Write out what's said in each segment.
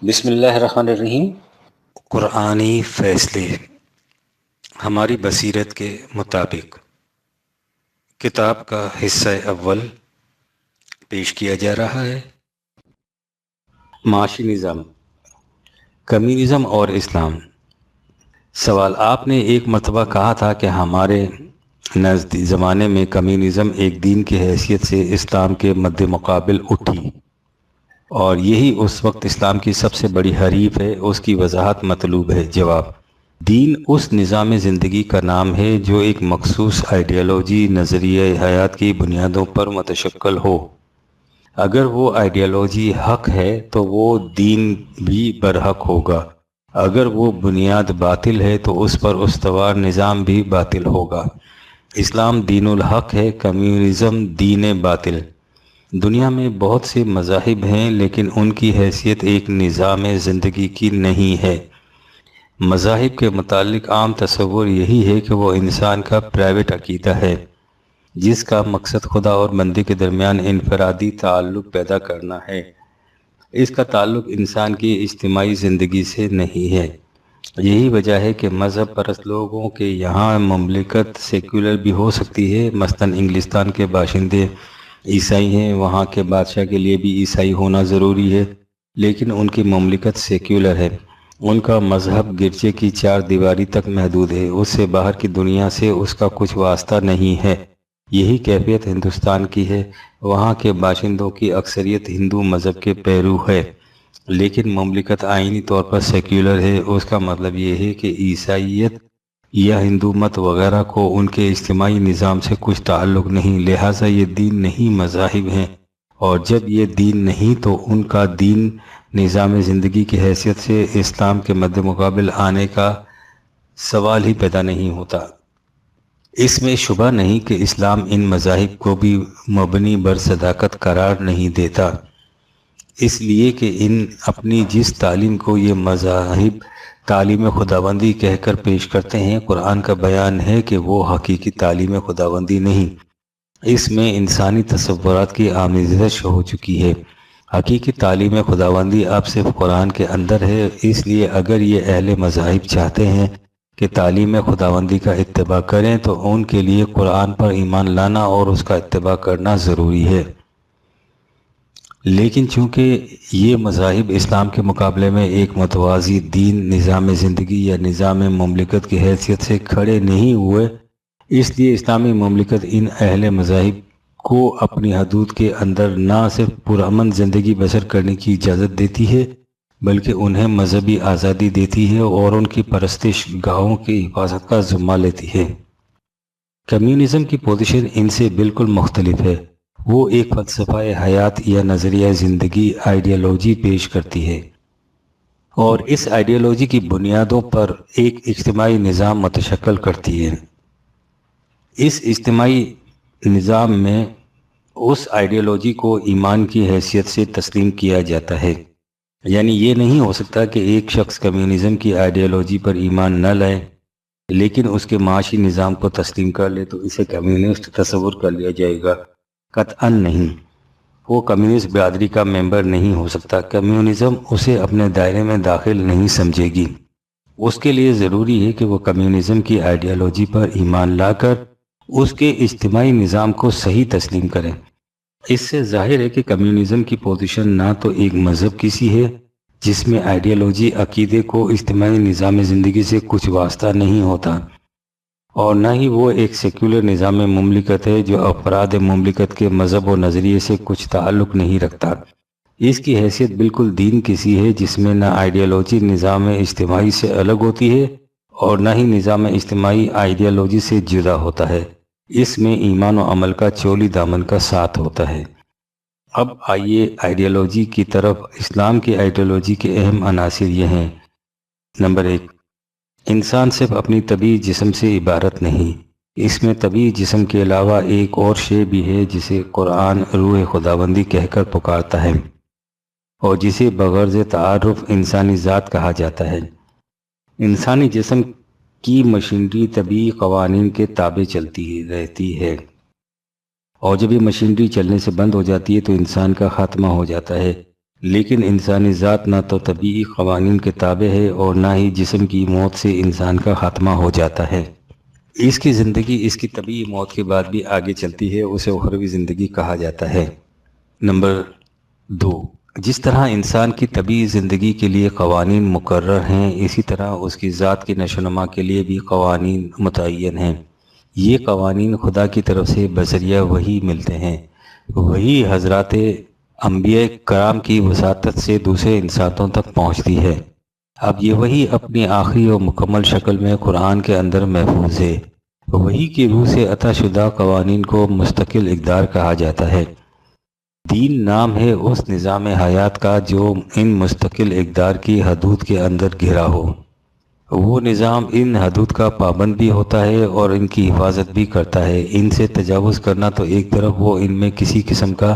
بسم اللہ الرحمن الرحیم۔ قرآنی فیصلے ہماری بصیرت کے مطابق کتاب کا حصہ اول پیش کیا جا رہا ہے۔ معاشی نظام، کمیونزم اور اسلام۔ سوال: آپ نے ایک مرتبہ کہا تھا کہ ہمارے نزدیک زمانے میں کمیونزم ایک دین کی حیثیت سے اسلام کے مد مقابل اٹھی اور یہی اس وقت اسلام کی سب سے بڑی حریف ہے۔ اس کی وضاحت مطلوب ہے۔ جواب: دین اس نظام زندگی کا نام ہے جو ایک مخصوص آئیڈیالوجی، نظریہ حیات کی بنیادوں پر متشکل ہو۔ اگر وہ آئیڈیالوجی حق ہے تو وہ دین بھی برحق ہوگا، اگر وہ بنیاد باطل ہے تو اس پر استوار نظام بھی باطل ہوگا۔ اسلام دین الحق ہے، کمیونزم دین باطل۔ دنیا میں بہت سے مذاہب ہیں لیکن ان کی حیثیت ایک نظام زندگی کی نہیں ہے۔ مذاہب کے متعلق عام تصور یہی ہے کہ وہ انسان کا پرائیویٹ عقیدہ ہے جس کا مقصد خدا اور بندے کے درمیان انفرادی تعلق پیدا کرنا ہے۔ اس کا تعلق انسان کی اجتماعی زندگی سے نہیں ہے۔ یہی وجہ ہے کہ مذہب پرست لوگوں کے یہاں مملکت سیکولر بھی ہو سکتی ہے۔ مثلاً انگلستان کے باشندے عیسائی ہیں، وہاں کے بادشاہ کے لیے بھی عیسائی ہونا ضروری ہے، لیکن ان کی مملکت سیکولر ہے۔ ان کا مذہب گرجے کی چار دیواری تک محدود ہے، اس سے باہر کی دنیا سے اس کا کچھ واسطہ نہیں ہے۔ یہی کیفیت ہندوستان کی ہے، وہاں کے باشندوں کی اکثریت ہندو مذہب کے پیرو ہے، لیکن مملکت آئینی طور پر سیکولر ہے۔ اس کا مطلب یہ ہے کہ عیسائیت یا ہندو مت وغیرہ کو ان کے اجتماعی نظام سے کچھ تعلق نہیں، لہٰذا یہ دین نہیں، مذاہب ہیں، اور جب یہ دین نہیں تو ان کا دین نظام زندگی کی حیثیت سے اسلام کے مد مقابل آنے کا سوال ہی پیدا نہیں ہوتا۔ اس میں شبہ نہیں کہ اسلام ان مذاہب کو بھی مبنی بر صداقت قرار نہیں دیتا، اس لیے کہ ان اپنی جس تعلیم کو یہ مذاہب تعلیم خداوندی کہہ کر پیش کرتے ہیں، قرآن کا بیان ہے کہ وہ حقیقی تعلیم خداوندی نہیں، اس میں انسانی تصورات کی آمیزش ہو چکی ہے۔ حقیقی تعلیم خداوندی اب صرف قرآن کے اندر ہے، اس لیے اگر یہ اہل مذاہب چاہتے ہیں کہ تعلیم خداوندی کا اتباع کریں تو ان کے لیے قرآن پر ایمان لانا اور اس کا اتباع کرنا ضروری ہے۔ لیکن چونکہ یہ مذاہب اسلام کے مقابلے میں ایک متوازی دین، نظام زندگی یا نظام مملکت کی حیثیت سے کھڑے نہیں ہوئے، اس لیے اسلامی مملکت ان اہل مذاہب کو اپنی حدود کے اندر نہ صرف پرامن زندگی بسر کرنے کی اجازت دیتی ہے بلکہ انہیں مذہبی آزادی دیتی ہے اور ان کی پرستش گاہوں کی حفاظت کا ذمہ لیتی ہے۔ کمیونزم کی پوزیشن ان سے بالکل مختلف ہے۔ وہ ایک فلسفہ حیات یا نظریہ زندگی آئیڈیالوجی پیش کرتی ہے اور اس آئیڈیالوجی کی بنیادوں پر ایک اجتماعی نظام متشکل کرتی ہے۔ اس اجتماعی نظام میں اس آئیڈیالوجی کو ایمان کی حیثیت سے تسلیم کیا جاتا ہے، یعنی یہ نہیں ہو سکتا کہ ایک شخص کمیونزم کی آئیڈیالوجی پر ایمان نہ لائے لیکن اس کے معاشی نظام کو تسلیم کر لے تو اسے کمیونسٹ تصور کر لیا جائے گا۔ قطعاً نہیں، وہ کمیونسٹ برادری کا ممبر نہیں ہو سکتا۔ کمیونزم اسے اپنے دائرے میں داخل نہیں سمجھے گی۔ اس کے لیے ضروری ہے کہ وہ کمیونزم کی آئیڈیالوجی پر ایمان لا کر اس کے اجتماعی نظام کو صحیح تسلیم کریں۔ اس سے ظاہر ہے کہ کمیونزم کی پوزیشن نہ تو ایک مذہب کی سی ہے جس میں آئیڈیالوجی عقیدے کو اجتماعی نظام زندگی سے کچھ واسطہ نہیں ہوتا، اور نہ ہی وہ ایک سیکولر نظام مملکت ہے جو افراد مملکت کے مذہب و نظریے سے کچھ تعلق نہیں رکھتا۔ اس کی حیثیت بالکل دین کی سی ہے جس میں نہ آئیڈیالوجی نظام اجتماعی سے الگ ہوتی ہے اور نہ ہی نظام اجتماعی آئیڈیالوجی سے جدا ہوتا ہے۔ اس میں ایمان و عمل کا چولی دامن کا ساتھ ہوتا ہے۔ اب آئیے آئیڈیالوجی کی طرف۔ اسلام کی آئیڈیالوجی کے اہم عناصر یہ ہیں۔ نمبر 1، انسان صرف اپنی طبعی جسم سے عبارت نہیں، اس میں طبعی جسم کے علاوہ ایک اور شے بھی ہے جسے قرآن روح خداوندی کہہ کر پکارتا ہے اور جسے بغرض تعارف انسانی ذات کہا جاتا ہے۔ انسانی جسم کی مشینری طبعی قوانین کے تابع چلتی رہتی ہے، اور جب یہ مشینری چلنے سے بند ہو جاتی ہے تو انسان کا خاتمہ ہو جاتا ہے۔ لیکن انسانی ذات نہ تو طبیعی قوانین کے تابع ہے اور نہ ہی جسم کی موت سے انسان کا خاتمہ ہو جاتا ہے۔ اس کی زندگی اس کی طبیعی موت کے بعد بھی آگے چلتی ہے، اسے اخروی زندگی کہا جاتا ہے۔ نمبر 2، جس طرح انسان کی طبیعی زندگی کے لیے قوانین مقرر ہیں، اسی طرح اس کی ذات کی نشو و نما کے لیے بھی قوانین متعین ہیں۔ یہ قوانین خدا کی طرف سے بذریعہ وحی ملتے ہیں۔ وحی حضرات انبیاء کرام کی وساطت سے دوسرے انسانوں تک پہنچتی ہے۔ اب یہ وحی اپنی آخری اور مکمل شکل میں قرآن کے اندر محفوظ ہے۔ وحی کی روح سے عطا شدہ قوانین کو مستقل اقدار کہا جاتا ہے۔ دین نام ہے اس نظام حیات کا جو ان مستقل اقدار کی حدود کے اندر گھرا ہو۔ وہ نظام ان حدود کا پابند بھی ہوتا ہے اور ان کی حفاظت بھی کرتا ہے۔ ان سے تجاوز کرنا تو ایک طرف، وہ ان میں کسی قسم کا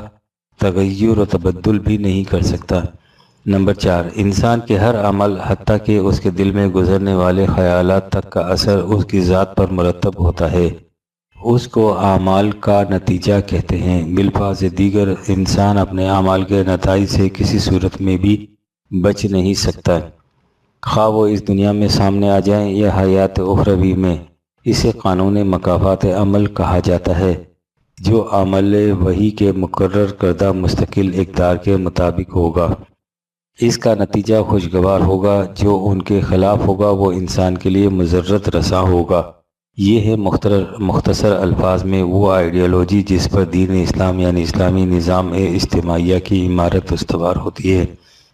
تغیر و تبدل بھی نہیں کر سکتا۔ نمبر 4، انسان کے ہر عمل حتیٰ کہ اس کے دل میں گزرنے والے خیالات تک کا اثر اس کی ذات پر مرتب ہوتا ہے۔ اس کو اعمال کا نتیجہ کہتے ہیں۔ بالفاظ دیگر، انسان اپنے اعمال کے نتائج سے کسی صورت میں بھی بچ نہیں سکتا، خواہ وہ اس دنیا میں سامنے آ جائیں یا حیات اخروی میں۔ اسے قانون مکافات عمل کہا جاتا ہے، جو عمل وحی کے مقرر کردہ مستقل اقدار کے مطابق ہوگا۔ اس کا نتیجہ خوشگوار ہوگا، جو ان کے خلاف ہوگا وہ انسان کے لیے مضرت رساں ہوگا۔ یہ ہے مختصر الفاظ میں وہ آئیڈیالوجی جس پر دین اسلام یعنی اسلامی نظام اجتماعیہ کی عمارت استوار ہوتی ہے۔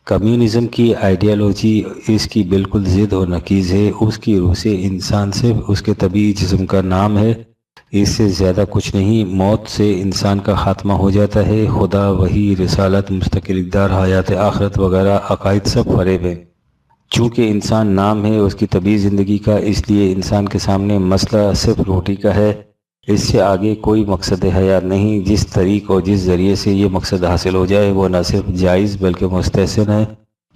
کمیونزم کی آئیڈیالوجی اس کی بالکل ضد اور نقیض ہے۔ اس کی روح سے انسان صرف اس کے طبیعی جسم کا نام ہے، اس سے زیادہ کچھ نہیں۔ موت سے انسان کا خاتمہ ہو جاتا ہے۔ خدا، وحی، رسالت، مستقل اقدار، حیات آخرت وغیرہ عقائد سب فریب ہیں۔ چونکہ انسان نام ہے اس کی طبیعی زندگی کا، اس لیے انسان کے سامنے مسئلہ صرف روٹی کا ہے۔ اس سے آگے کوئی مقصد حیات نہیں۔ جس طریق اور جس ذریعے سے یہ مقصد حاصل ہو جائے وہ نہ صرف جائز بلکہ مستحسن ہے،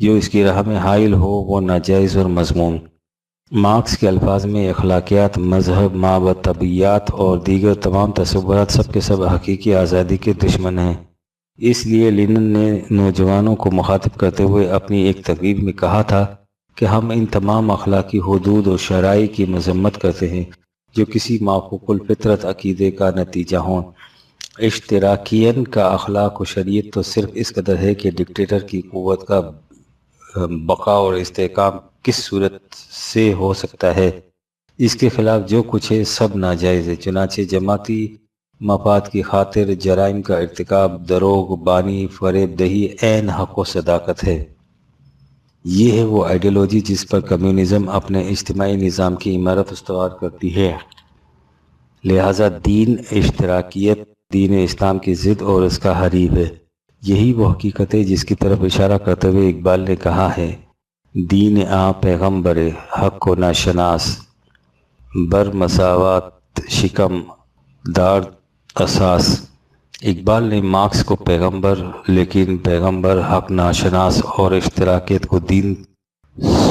جو اس کی راہ میں حائل ہو وہ ناجائز اور مذموم۔ مارکس کے الفاظ میں اخلاقیات، مذہب، مابطبیعیات اور دیگر تمام تصورات سب کے سب حقیقی آزادی کے دشمن ہیں۔ اس لیے لینن نے نوجوانوں کو مخاطب کرتے ہوئے اپنی ایک تقریر میں کہا تھا کہ ہم ان تمام اخلاقی حدود اور شرائع کی مذمت کرتے ہیں جو کسی معقول الفطرت عقیدے کا نتیجہ ہوں۔ اشتراکیین کا اخلاق و شریعت تو صرف اس قدر ہے کہ ڈکٹیٹر کی قوت کا بقا اور استحکام کس صورت سے ہو سکتا ہے، اس کے خلاف جو کچھ ہے سب ناجائز ہے۔ چنانچہ جماعتی مفاد کی خاطر جرائم کا ارتکاب، دروغ بانی، فریب دہی عین حق و صداقت ہے۔ یہ ہے وہ آئیڈیالوجی جس پر کمیونزم اپنے اجتماعی نظام کی عمارت استوار کرتی ہے۔ لہذا دین اشتراکیت دین اسلام کی ضد اور اس کا حریف ہے۔ یہی وہ حقیقت ہے جس کی طرف اشارہ کرتے ہوئے اقبال نے کہا ہے: دین پیغمبر حق و ناشناس، بر مساوات شکم دار اساس۔ اقبال نے مارکس کو پیغمبر، لیکن پیغمبر حق ناشناس اور اشتراکیت کو دین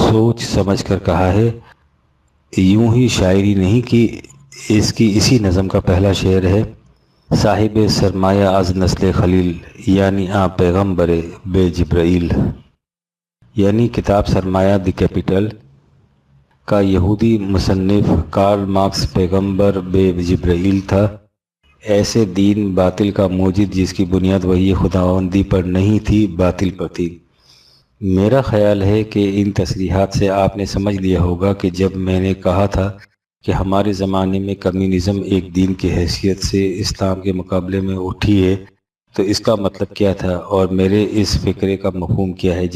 سوچ سمجھ کر کہا ہے۔ یوں ہی شاعری نہیں کہ اس کی اسی نظم کا پہلا شعر ہے: صاحب سرمایہ از نسل خلیل، یعنی پیغمبر بے جبرائیل۔ یعنی کتاب سرمایہ دی کیپٹل کا یہودی مصنف کارل مارکس پیغمبر بے جبرائیل تھا۔ ایسے دین باطل کا موجد جس کی بنیاد وحی خداوندی پر نہیں تھی، باطل پر تھی۔ میرا خیال ہے کہ ان تصریحات سے آپ نے سمجھ لیا ہوگا کہ جب میں نے کہا تھا کہ ہمارے زمانے میں کمیونزم ایک دین کی حیثیت سے اسلام کے مقابلے میں اٹھی ہے تو اس کا مطلب کیا تھا، اور میرے اس فکرے کا مفہوم کیا ہے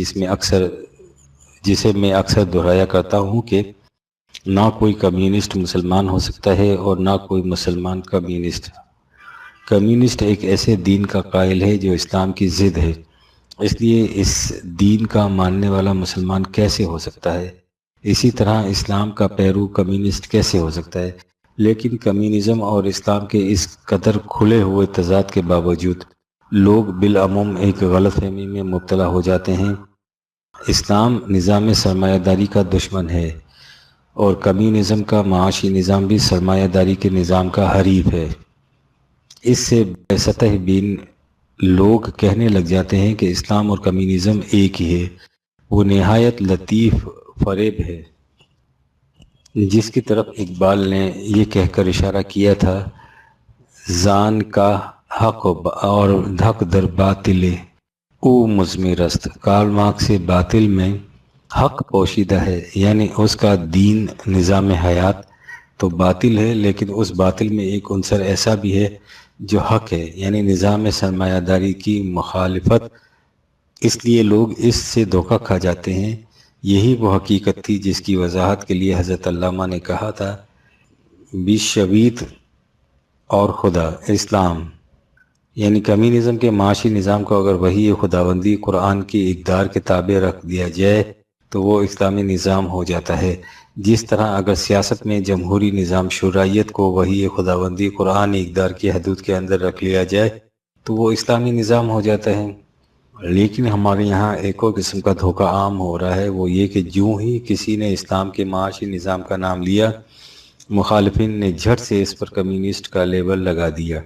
جسے میں اکثر دہرایا کرتا ہوں کہ نہ کوئی کمیونسٹ مسلمان ہو سکتا ہے اور نہ کوئی مسلمان کمیونسٹ۔ کمیونسٹ ایک ایسے دین کا قائل ہے جو اسلام کی ضد ہے، اس لیے اس دین کا ماننے والا مسلمان کیسے ہو سکتا ہے؟ اسی طرح اسلام کا پیرو کمیونسٹ کیسے ہو سکتا ہے؟ لیکن کمیونزم اور اسلام کے اس قدر کھلے ہوئے تضاد کے باوجود لوگ بالعموم ایک غلط فہمی میں مبتلا ہو جاتے ہیں۔ اسلام نظام سرمایہ داری کا دشمن ہے اور کمیونزم کا معاشی نظام بھی سرمایہ داری کے نظام کا حریف ہے۔ اس سے بے سطح بین لوگ کہنے لگ جاتے ہیں کہ اسلام اور کمیونزم ایک ہی ہے، وہ نہایت لطیف فریب ہے جس کی طرف اقبال نے یہ کہہ کر اشارہ کیا تھا، زان کا حق اور دھک در باطل او مضمرست۔ کارل مارکس سے باطل میں حق پوشیدہ ہے، یعنی اس کا دین نظام حیات تو باطل ہے، لیکن اس باطل میں ایک عنصر ایسا بھی ہے جو حق ہے، یعنی نظام سرمایہ داری کی مخالفت۔ اس لیے لوگ اس سے دھوکہ کھا جاتے ہیں۔ یہی وہ حقیقت تھی جس کی وضاحت کے لیے حضرت علامہ نے کہا تھا، بیشویت اور خدا اسلام، یعنی کمیونزم کے معاشی نظام کو اگر وہی خداوندی قرآن کی اقدار کے تابع رکھ دیا جائے تو وہ اسلامی نظام ہو جاتا ہے، جس طرح اگر سیاست میں جمہوری نظام شرعیت کو وہی خداوندی قرآن اقدار کی حدود کے اندر رکھ لیا جائے تو وہ اسلامی نظام ہو جاتا ہے۔ لیکن ہمارے یہاں ایک اور قسم کا دھوکہ عام ہو رہا ہے، وہ یہ کہ جو ہی کسی نے اسلام کے معاشی نظام کا نام لیا، مخالفین نے جھٹ سے اس پر کمیونسٹ کا لیبل لگا دیا۔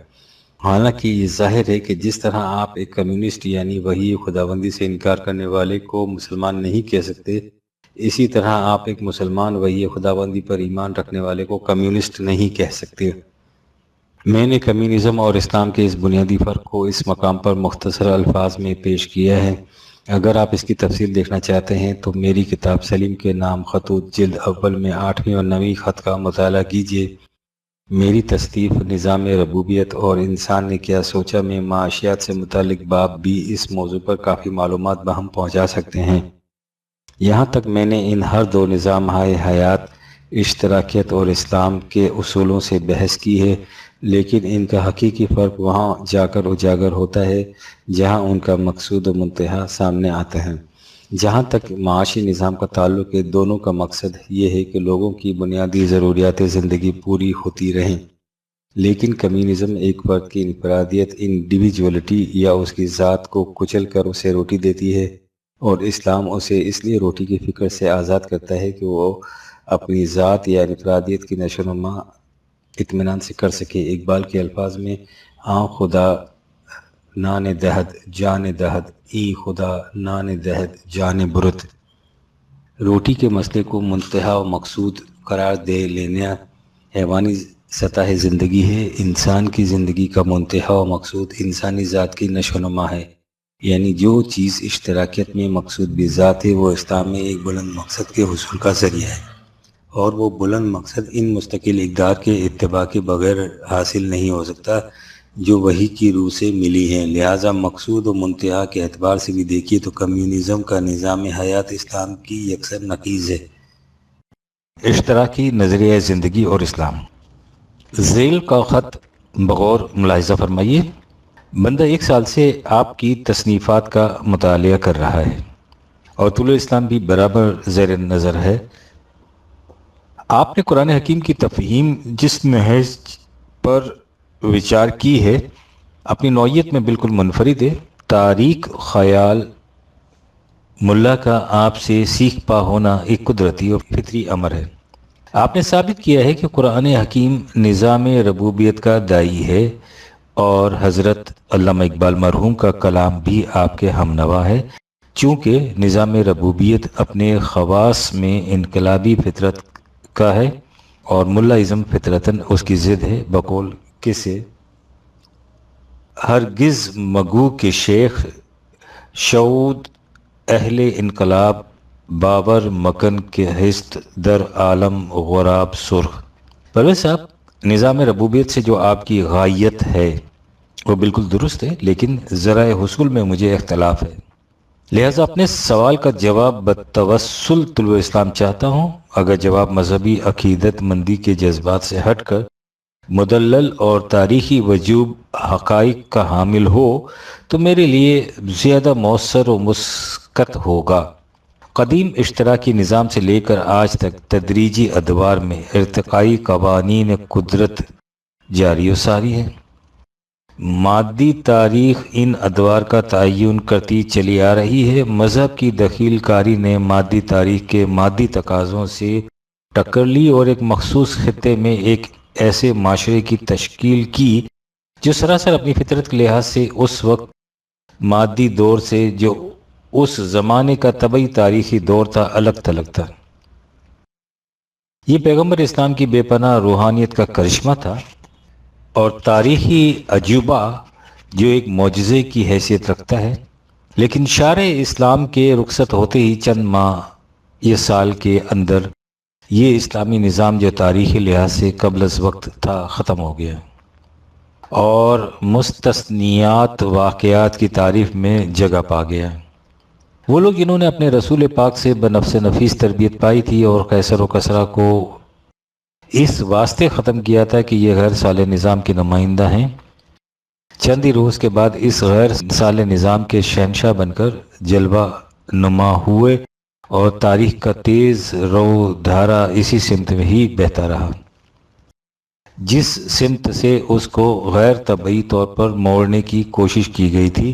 حالانکہ یہ ظاہر ہے کہ جس طرح آپ ایک کمیونسٹ یعنی وہی خداوندی سے انکار کرنے والے کو مسلمان نہیں کہہ سکتے، اسی طرح آپ ایک مسلمان وہی خداوندی پر ایمان رکھنے والے کو کمیونسٹ نہیں کہہ سکتے۔ میں نے کمیونزم اور اسلام کے اس بنیادی فرق کو اس مقام پر مختصر الفاظ میں پیش کیا ہے۔ اگر آپ اس کی تفصیل دیکھنا چاہتے ہیں تو میری کتاب سلیم کے نام خطوط جلد اول میں 8ویں اور 9ویں خط کا مطالعہ کیجیے۔ میری تصنیف نظام ربوبیت اور انسان نے کیا سوچا میں معاشیات سے متعلق باب بھی اس موضوع پر کافی معلومات بہم پہنچا سکتے ہیں۔ یہاں تک میں نے ان ہر دو نظام حیات، اشتراکیت اور اسلام کے اصولوں سے بحث کی ہے، لیکن ان کا حقیقی فرق وہاں جا کر اجاگر ہوتا ہے جہاں ان کا مقصود و منتہا سامنے آتا ہے۔ جہاں تک معاشی نظام کا تعلق ہے، دونوں کا مقصد یہ ہے کہ لوگوں کی بنیادی ضروریات زندگی پوری ہوتی رہیں، لیکن کمیونزم ایک فرد کی انفرادیت، انڈیویجولیٹی یا اس کی ذات کو کچل کر اسے روٹی دیتی ہے، اور اسلام اسے اس لیے روٹی کی فکر سے آزاد کرتا ہے کہ وہ اپنی ذات یا انفرادیت کی نشو و نما اطمینان سے کر سکے۔ اقبال کے الفاظ میں، آن خدا نان دہد جان دہد، ای خدا نان دہد جان برت۔ روٹی کے مسئلے کو منتہا و مقصود قرار دے لینا حیوانی سطح زندگی ہے۔ انسان کی زندگی کا منتہا و مقصود انسانی ذات کی نشو و نما ہے، یعنی جو چیز اشتراکیت میں مقصود بھی ذات ہے، وہ اسلام میں ایک بلند مقصد کے حصول کا ذریعہ ہے، اور وہ بلند مقصد ان مستقل اقدار کے اتباع کے بغیر حاصل نہیں ہو سکتا جو وحی کی روح سے ملی ہیں۔ لہٰذا مقصود و منتہا کے اعتبار سے بھی دیکھیے تو کمیونزم کا نظام حیات اسلام کی یکسر نقیض ہے۔ اشتراکی نظریہ زندگی اور اسلام۔ ذیل کا خط بغور ملاحظہ فرمائیے۔ بندہ 1 سال سے آپ کی تصنیفات کا مطالعہ کر رہا ہے اور طلوع اسلام بھی برابر زیر نظر ہے۔ آپ نے قرآن حکیم کی تفہیم جس نہج پر وچار کی ہے، اپنی نوعیت میں بالکل منفرد ہے۔ تاریک خیال ملا کا آپ سے سیکھ پا ہونا ایک قدرتی اور فطری امر ہے۔ آپ نے ثابت کیا ہے کہ قرآن حکیم نظام ربوبیت کا داعی ہے، اور حضرت علامہ اقبال مرحوم کا کلام بھی آپ کے ہم نوا ہے، چونکہ نظام ربوبیت اپنے خواص میں انقلابی فطرت کا ہے اور ملا ازم فطرتاً اس کی ضد ہے۔ بقول کسے ہرگز مگو کہ شیخ شعود اہل انقلاب باور مکن کے ہست در عالم غراب سرخ۔ پرویز صاحب، نظام ربوبیت سے جو آپ کی غایت ہے وہ بالکل درست ہے، لیکن ذرائع حصول میں مجھے اختلاف ہے، لہٰذا اپنے سوال کا جواب بتوسل طلوع اسلام چاہتا ہوں۔ اگر جواب مذہبی عقیدت مندی کے جذبات سے ہٹ کر مدلل اور تاریخی وجوب حقائق کا حامل ہو تو میرے لیے زیادہ مؤثر و مسکت ہوگا۔ قدیم اشتراکی نظام سے لے کر آج تک تدریجی ادوار میں ارتقائی قوانین قدرت جاری و ساری ہے۔ مادی تاریخ ان ادوار کا تعین کرتی چلی آ رہی ہے۔ مذہب کی دخیل کاری نے مادی تاریخ کے مادی تقاضوں سے ٹکر لی اور ایک مخصوص خطے میں ایک ایسے معاشرے کی تشکیل کی جو سراسر اپنی فطرت کے لحاظ سے اس وقت مادی دور سے جو اس زمانے کا طبعی تاریخی دور تھا الگ تھلگ تھا۔ یہ پیغمبر اسلام کی بے پناہ روحانیت کا کرشمہ تھا اور تاریخی عجوبہ جو ایک معجزے کی حیثیت رکھتا ہے۔ لیکن شارع اسلام کے رخصت ہوتے ہی چند ماہ یا سال کے اندر یہ اسلامی نظام جو تاریخی لحاظ سے قبل از وقت تھا ختم ہو گیا اور مستثنیات واقعات کی تعریف میں جگہ پا گیا۔ وہ لوگ جنہوں نے اپنے رسول پاک سے بنفس نفیس تربیت پائی تھی اور قیصر و کسریٰ کو اس واسطے ختم کیا تھا کہ یہ غیر صالح نظام کے نمائندہ ہیں، چند ہی روز کے بعد اس غیر صالح نظام کے شہنشاہ بن کر جلوہ نما ہوئے اور تاریخ کا تیز رو دھارا اسی سمت میں ہی بہتا رہا جس سمت سے اس کو غیر طبعی طور پر موڑنے کی کوشش کی گئی تھی،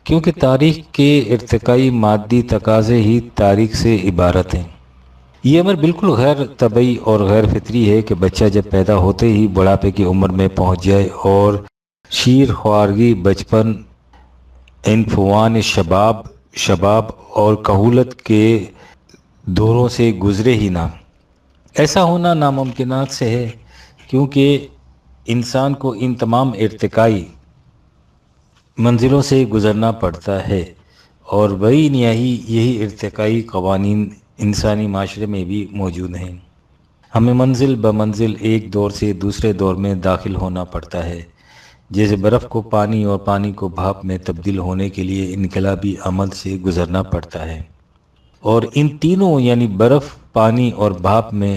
کیونکہ تاریخ کے ارتقائی مادی تقاضے ہی تاریخ سے عبارت ہیں۔ یہ امر بالکل غیر طبعی اور غیر فطری ہے کہ بچہ جب پیدا ہوتے ہی بڑھاپے کی عمر میں پہنچ جائے اور شیر خوارگی، بچپن، عنفوان شباب اور کہولت کے دوروں سے گزرے ہی نہ۔ ایسا ہونا ناممکنات سے ہے، کیونکہ انسان کو ان تمام ارتقائی منزلوں سے گزرنا پڑتا ہے اور وہی نیاہی یہی ارتقائی قوانین انسانی معاشرے میں بھی موجود ہیں۔ ہمیں منزل بمنزل ایک دور سے دوسرے دور میں داخل ہونا پڑتا ہے، جیسے برف کو پانی اور پانی کو بھاپ میں تبدیل ہونے کے لیے انقلابی عمل سے گزرنا پڑتا ہے، اور ان تینوں یعنی برف، پانی اور بھاپ میں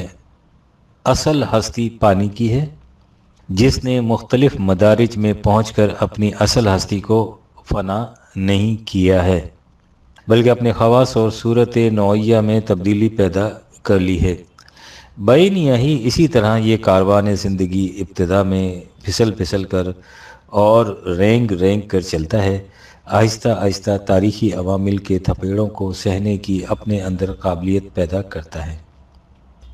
اصل ہستی پانی کی ہے، جس نے مختلف مدارج میں پہنچ کر اپنی اصل ہستی کو فنا نہیں کیا ہے بلکہ اپنے خواص اور صورت نوعیہ میں تبدیلی پیدا کر لی ہے۔ بینیاہی اسی طرح یہ کاروان زندگی ابتدا میں پھسل کر اور رینگ کر چلتا ہے، آہستہ آہستہ تاریخی عوامل کے تھپیڑوں کو سہنے کی اپنے اندر قابلیت پیدا کرتا ہے،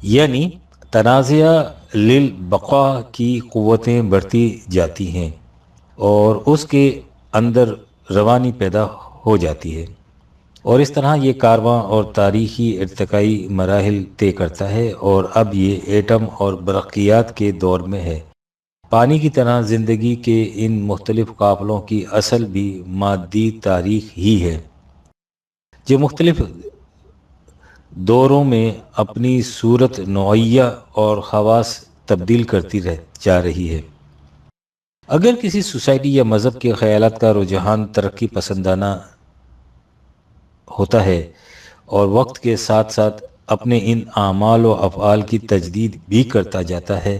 یعنی تنازع للبقاء کی قوتیں بڑھتی جاتی ہیں اور اس کے اندر روانی پیدا ہو جاتی ہے، اور اس طرح یہ کارواں اور تاریخی ارتقائی مراحل طے کرتا ہے، اور اب یہ ایٹم اور برقیات کے دور میں ہے۔ پانی کی طرح زندگی کے ان مختلف قافلوں کی اصل بھی مادی تاریخ ہی ہے، جو مختلف دوروں میں اپنی صورت نوعیہ اور خواص تبدیل کرتی جا رہی ہے۔ اگر کسی سوسائٹی یا مذہب کے خیالات کا رجحان ترقی پسندانہ ہوتا ہے اور وقت کے ساتھ ساتھ اپنے ان اعمال و افعال کی تجدید بھی کرتا جاتا ہے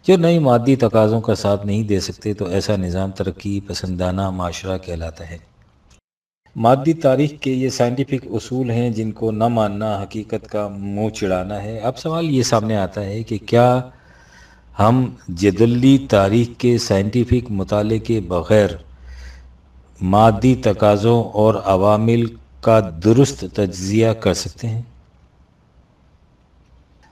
جو نئی مادی تقاضوں کا ساتھ نہیں دے سکتے، تو ایسا نظام ترقی پسندانہ معاشرہ کہلاتا ہے۔ مادی تاریخ کے یہ سائنٹیفک اصول ہیں جن کو نہ ماننا حقیقت کا منہ چڑھانا ہے۔ اب سوال یہ سامنے آتا ہے کہ کیا ہم جدلی تاریخ کے سائنٹیفک مطالعے کے بغیر مادی تقاضوں اور عوامل کا درست تجزیہ کر سکتے ہیں،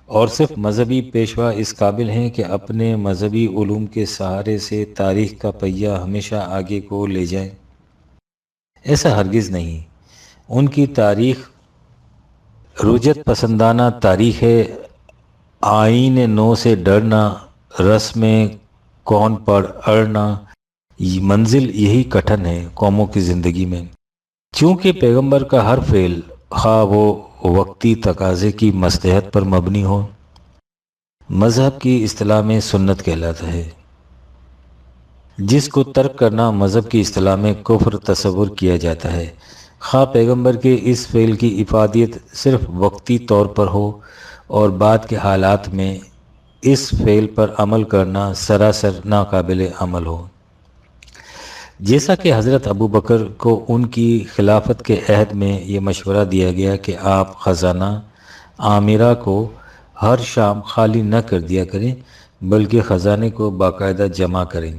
اور صرف مذہبی پیشوا اس قابل ہیں کہ اپنے مذہبی علوم کے سہارے سے تاریخ کا پہیہ ہمیشہ آگے کو لے جائیں؟ ایسا ہرگز نہیں۔ ان کی تاریخ رجعت پسندانہ تاریخ ہے۔ آئین نو سے ڈرنا، رسم کون پر اڑنا، منزل یہی کٹھن ہے قوموں کی زندگی میں، چونکہ پیغمبر کا ہر فعل خواہ وہ وقتی تقاضے کی مصلحت پر مبنی ہو، مذہب کی اصطلاح میں سنت کہلاتا ہے، جس کو ترک کرنا مذہب کی اصطلاح میں کفر تصور کیا جاتا ہے، خواہ پیغمبر کے اس فعل کی افادیت صرف وقتی طور پر ہو اور بعد کے حالات میں اس فعل پر عمل کرنا سراسر ناقابل عمل ہو۔ جیسا کہ حضرت ابو بکر کو ان کی خلافت کے عہد میں یہ مشورہ دیا گیا کہ آپ خزانہ عامرہ کو ہر شام خالی نہ کر دیا کریں بلکہ خزانے کو باقاعدہ جمع کریں،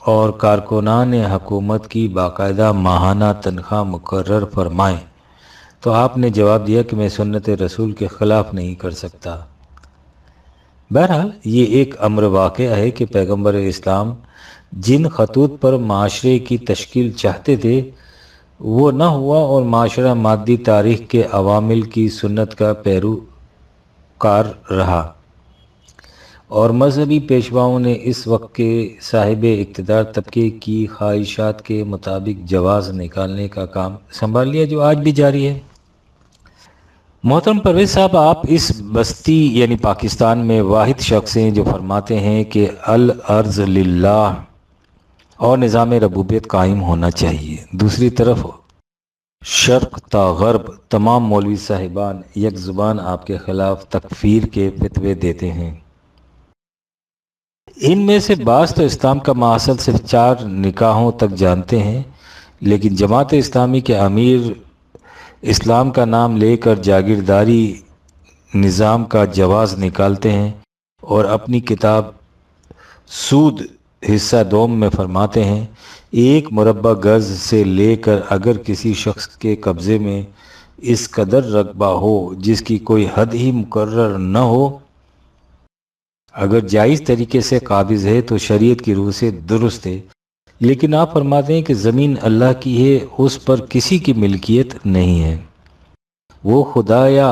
اور کارکنان حکومت کی باقاعدہ ماہانہ تنخواہ مقرر فرمائیں، تو آپ نے جواب دیا کہ میں سنت رسول کے خلاف نہیں کر سکتا۔ بہرحال یہ ایک امر واقعہ ہے کہ پیغمبر اسلام جن خطوط پر معاشرے کی تشکیل چاہتے تھے وہ نہ ہوا، اور معاشرہ مادی تاریخ کے عوامل کی سنت کا پیروکار رہا، اور مذہبی پیشواؤں نے اس وقت کے صاحب اقتدار طبقے کی خواہشات کے مطابق جواز نکالنے کا کام سنبھال لیا، جو آج بھی جاری ہے۔ محترم پرویز صاحب، آپ اس بستی یعنی پاکستان میں واحد شخص ہیں جو فرماتے ہیں کہ الارض للہ اور نظام ربوبیت قائم ہونا چاہیے۔ دوسری طرف شرق تا غرب تمام مولوی صاحبان یک زبان آپ کے خلاف تکفیر کے فتوے دیتے ہیں۔ ان میں سے بعض تو اسلام کا ماحصل صرف 4 نکاحوں تک جانتے ہیں، لیکن جماعت اسلامی کے امیر اسلام کا نام لے کر جاگیرداری نظام کا جواز نکالتے ہیں، اور اپنی کتاب سود حصہ دوم میں فرماتے ہیں، 1 مربع گز سے لے کر اگر کسی شخص کے قبضے میں اس قدر رقبہ ہو جس کی کوئی حد ہی مقرر نہ ہو، اگر جائز طریقے سے قابض ہے تو شریعت کی روح سے درست ہے، لیکن آپ فرماتے ہیں کہ زمین اللہ کی ہے، اس پر کسی کی ملکیت نہیں ہے۔ وہ خدایا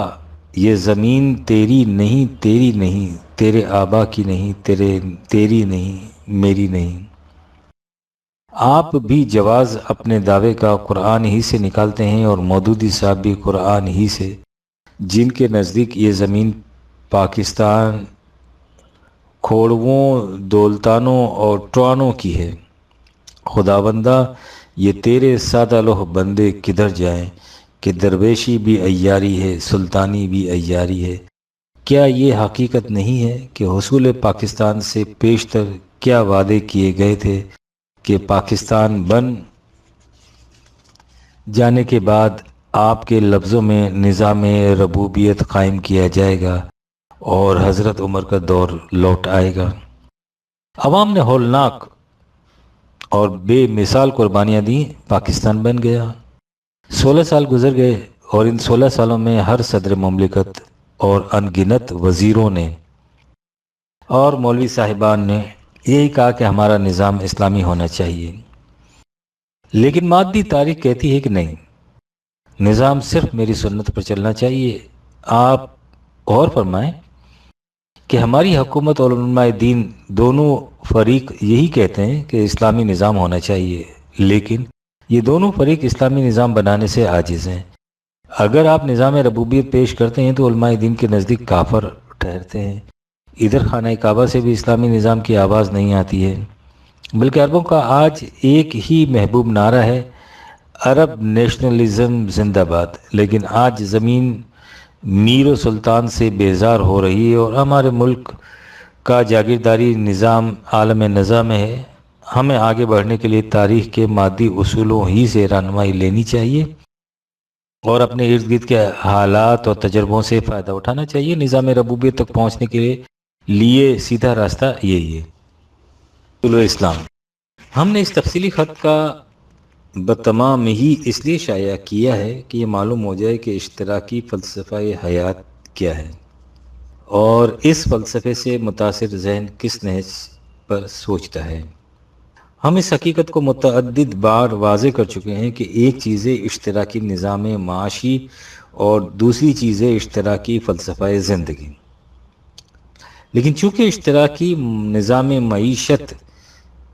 یہ زمین تیری نہیں، تیرے آبا کی نہیں، تیری نہیں، میری نہیں۔ آپ بھی جواز اپنے دعوے کا قرآن ہی سے نکالتے ہیں، اور مودودی صاحب بھی قرآن ہی سے، جن کے نزدیک یہ زمین پاکستان کھوڑووں، دولتانوں اور ٹوانوں کی ہے۔ خداوندہ یہ تیرے سادہ لوح بندے کدھر جائیں کہ درویشی بھی عیاری ہے، سلطانی بھی عیاری ہے۔ کیا یہ حقیقت نہیں ہے کہ حصول پاکستان سے پیشتر کیا وعدے کیے گئے تھے کہ پاکستان بن جانے کے بعد آپ کے لفظوں میں نظام ربوبیت قائم کیا جائے گا اور حضرت عمر کا دور لوٹ آئے گا؟ عوام نے ہولناک اور بے مثال قربانیاں دیں، پاکستان بن گیا۔ 16 سال گزر گئے، اور ان 16 سالوں میں ہر صدر مملکت اور ان گنت وزیروں نے اور مولوی صاحبان نے یہی کہا کہ ہمارا نظام اسلامی ہونا چاہیے، لیکن مادی تاریخ کہتی ہے کہ نہیں، نظام صرف میری سنت پر چلنا چاہیے۔ آپ غور فرمائیں کہ ہماری حکومت اور علماء دین دونوں فریق یہی کہتے ہیں کہ اسلامی نظام ہونا چاہیے، لیکن یہ دونوں فریق اسلامی نظام بنانے سے عاجز ہیں۔ اگر آپ نظام ربوبیت پیش کرتے ہیں تو علماء دین کے نزدیک کافر ٹھہرتے ہیں۔ ادھر خانہ کعبہ سے بھی اسلامی نظام کی آواز نہیں آتی ہے، بلکہ عربوں کا آج ایک ہی محبوب نعرہ ہے، عرب نیشنلزم زندہ باد۔ لیکن آج زمین میر و سلطان سے بیزار ہو رہی ہے، اور ہمارے ملک کا جاگیرداری نظام عالم نظام میں ہے۔ ہمیں آگے بڑھنے کے لیے تاریخ کے مادی اصولوں ہی سے رہنمائی لینی چاہیے، اور اپنے ارد گرد کے حالات اور تجربوں سے فائدہ اٹھانا چاہیے۔ نظام ربوبیت تک پہنچنے کے لیے سیدھا راستہ یہی ہے، اصول اسلام۔ ہم نے اس تفصیلی خط کا بتمام ہی اس لیے شائع کیا ہے کہ یہ معلوم ہو جائے کہ اشتراکی فلسفہ حیات کیا ہے، اور اس فلسفے سے متاثر ذہن کس نہج پر سوچتا ہے۔ ہم اس حقیقت کو متعدد بار واضح کر چکے ہیں کہ ایک چیز ہے اشتراکی نظام معاشی، اور دوسری چیز ہے اشتراکی فلسفہ زندگی۔ لیکن چونکہ اشتراکی نظام معیشت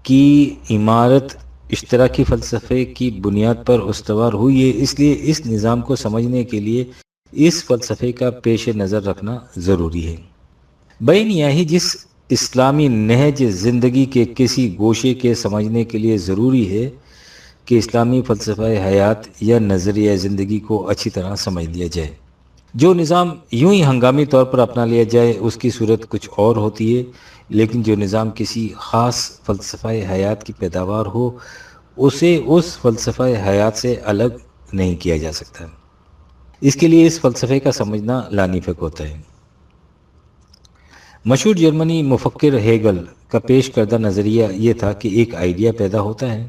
کی عمارت اشتراکی فلسفے کی بنیاد پر استوار ہوئی ہے، اس لیے اس نظام کو سمجھنے کے لیے اس فلسفے کا پیش نظر رکھنا ضروری ہے۔ بینیاہی جس اسلامی نہج زندگی کے کسی گوشے کے سمجھنے کے لیے ضروری ہے کہ اسلامی فلسفہ حیات یا نظریہ زندگی کو اچھی طرح سمجھ لیا جائے۔ جو نظام یوں ہی ہنگامی طور پر اپنا لیا جائے اس کی صورت کچھ اور ہوتی ہے، لیکن جو نظام کسی خاص فلسفہ حیات کی پیداوار ہو اسے اس فلسفہ حیات سے الگ نہیں کیا جا سکتا۔ اس کے لیے اس فلسفے کا سمجھنا لانی فک ہوتا ہے۔ مشہور جرمنی مفکر ہیگل کا پیش کردہ نظریہ یہ تھا کہ ایک آئیڈیا پیدا ہوتا ہے،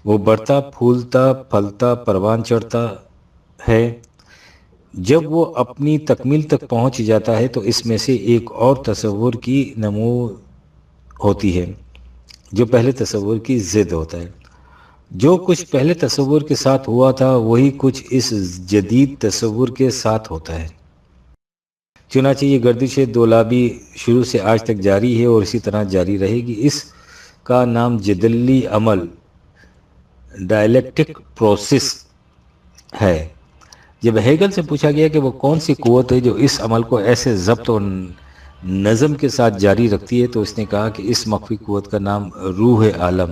وہ بڑھتا پھولتا پھلتا پروان چڑھتا ہے، جب وہ اپنی تکمیل تک پہنچ جاتا ہے تو اس میں سے ایک اور تصور کی نمو ہوتی ہے، جو پہلے تصور کی ضد ہوتا ہے۔ جو کچھ پہلے تصور کے ساتھ ہوا تھا وہی کچھ اس جدید تصور کے ساتھ ہوتا ہے۔ چنانچہ یہ گردش دولابی شروع سے آج تک جاری ہے اور اسی طرح جاری رہے گی۔ اس کا نام جدلی عمل، ڈائلیکٹک پروسیس ہے۔ جب ہیگل سے پوچھا گیا کہ وہ کون سی قوت ہے جو اس عمل کو ایسے ضبط اور نظم کے ساتھ جاری رکھتی ہے، تو اس نے کہا کہ اس مخفی قوت کا نام روح عالم،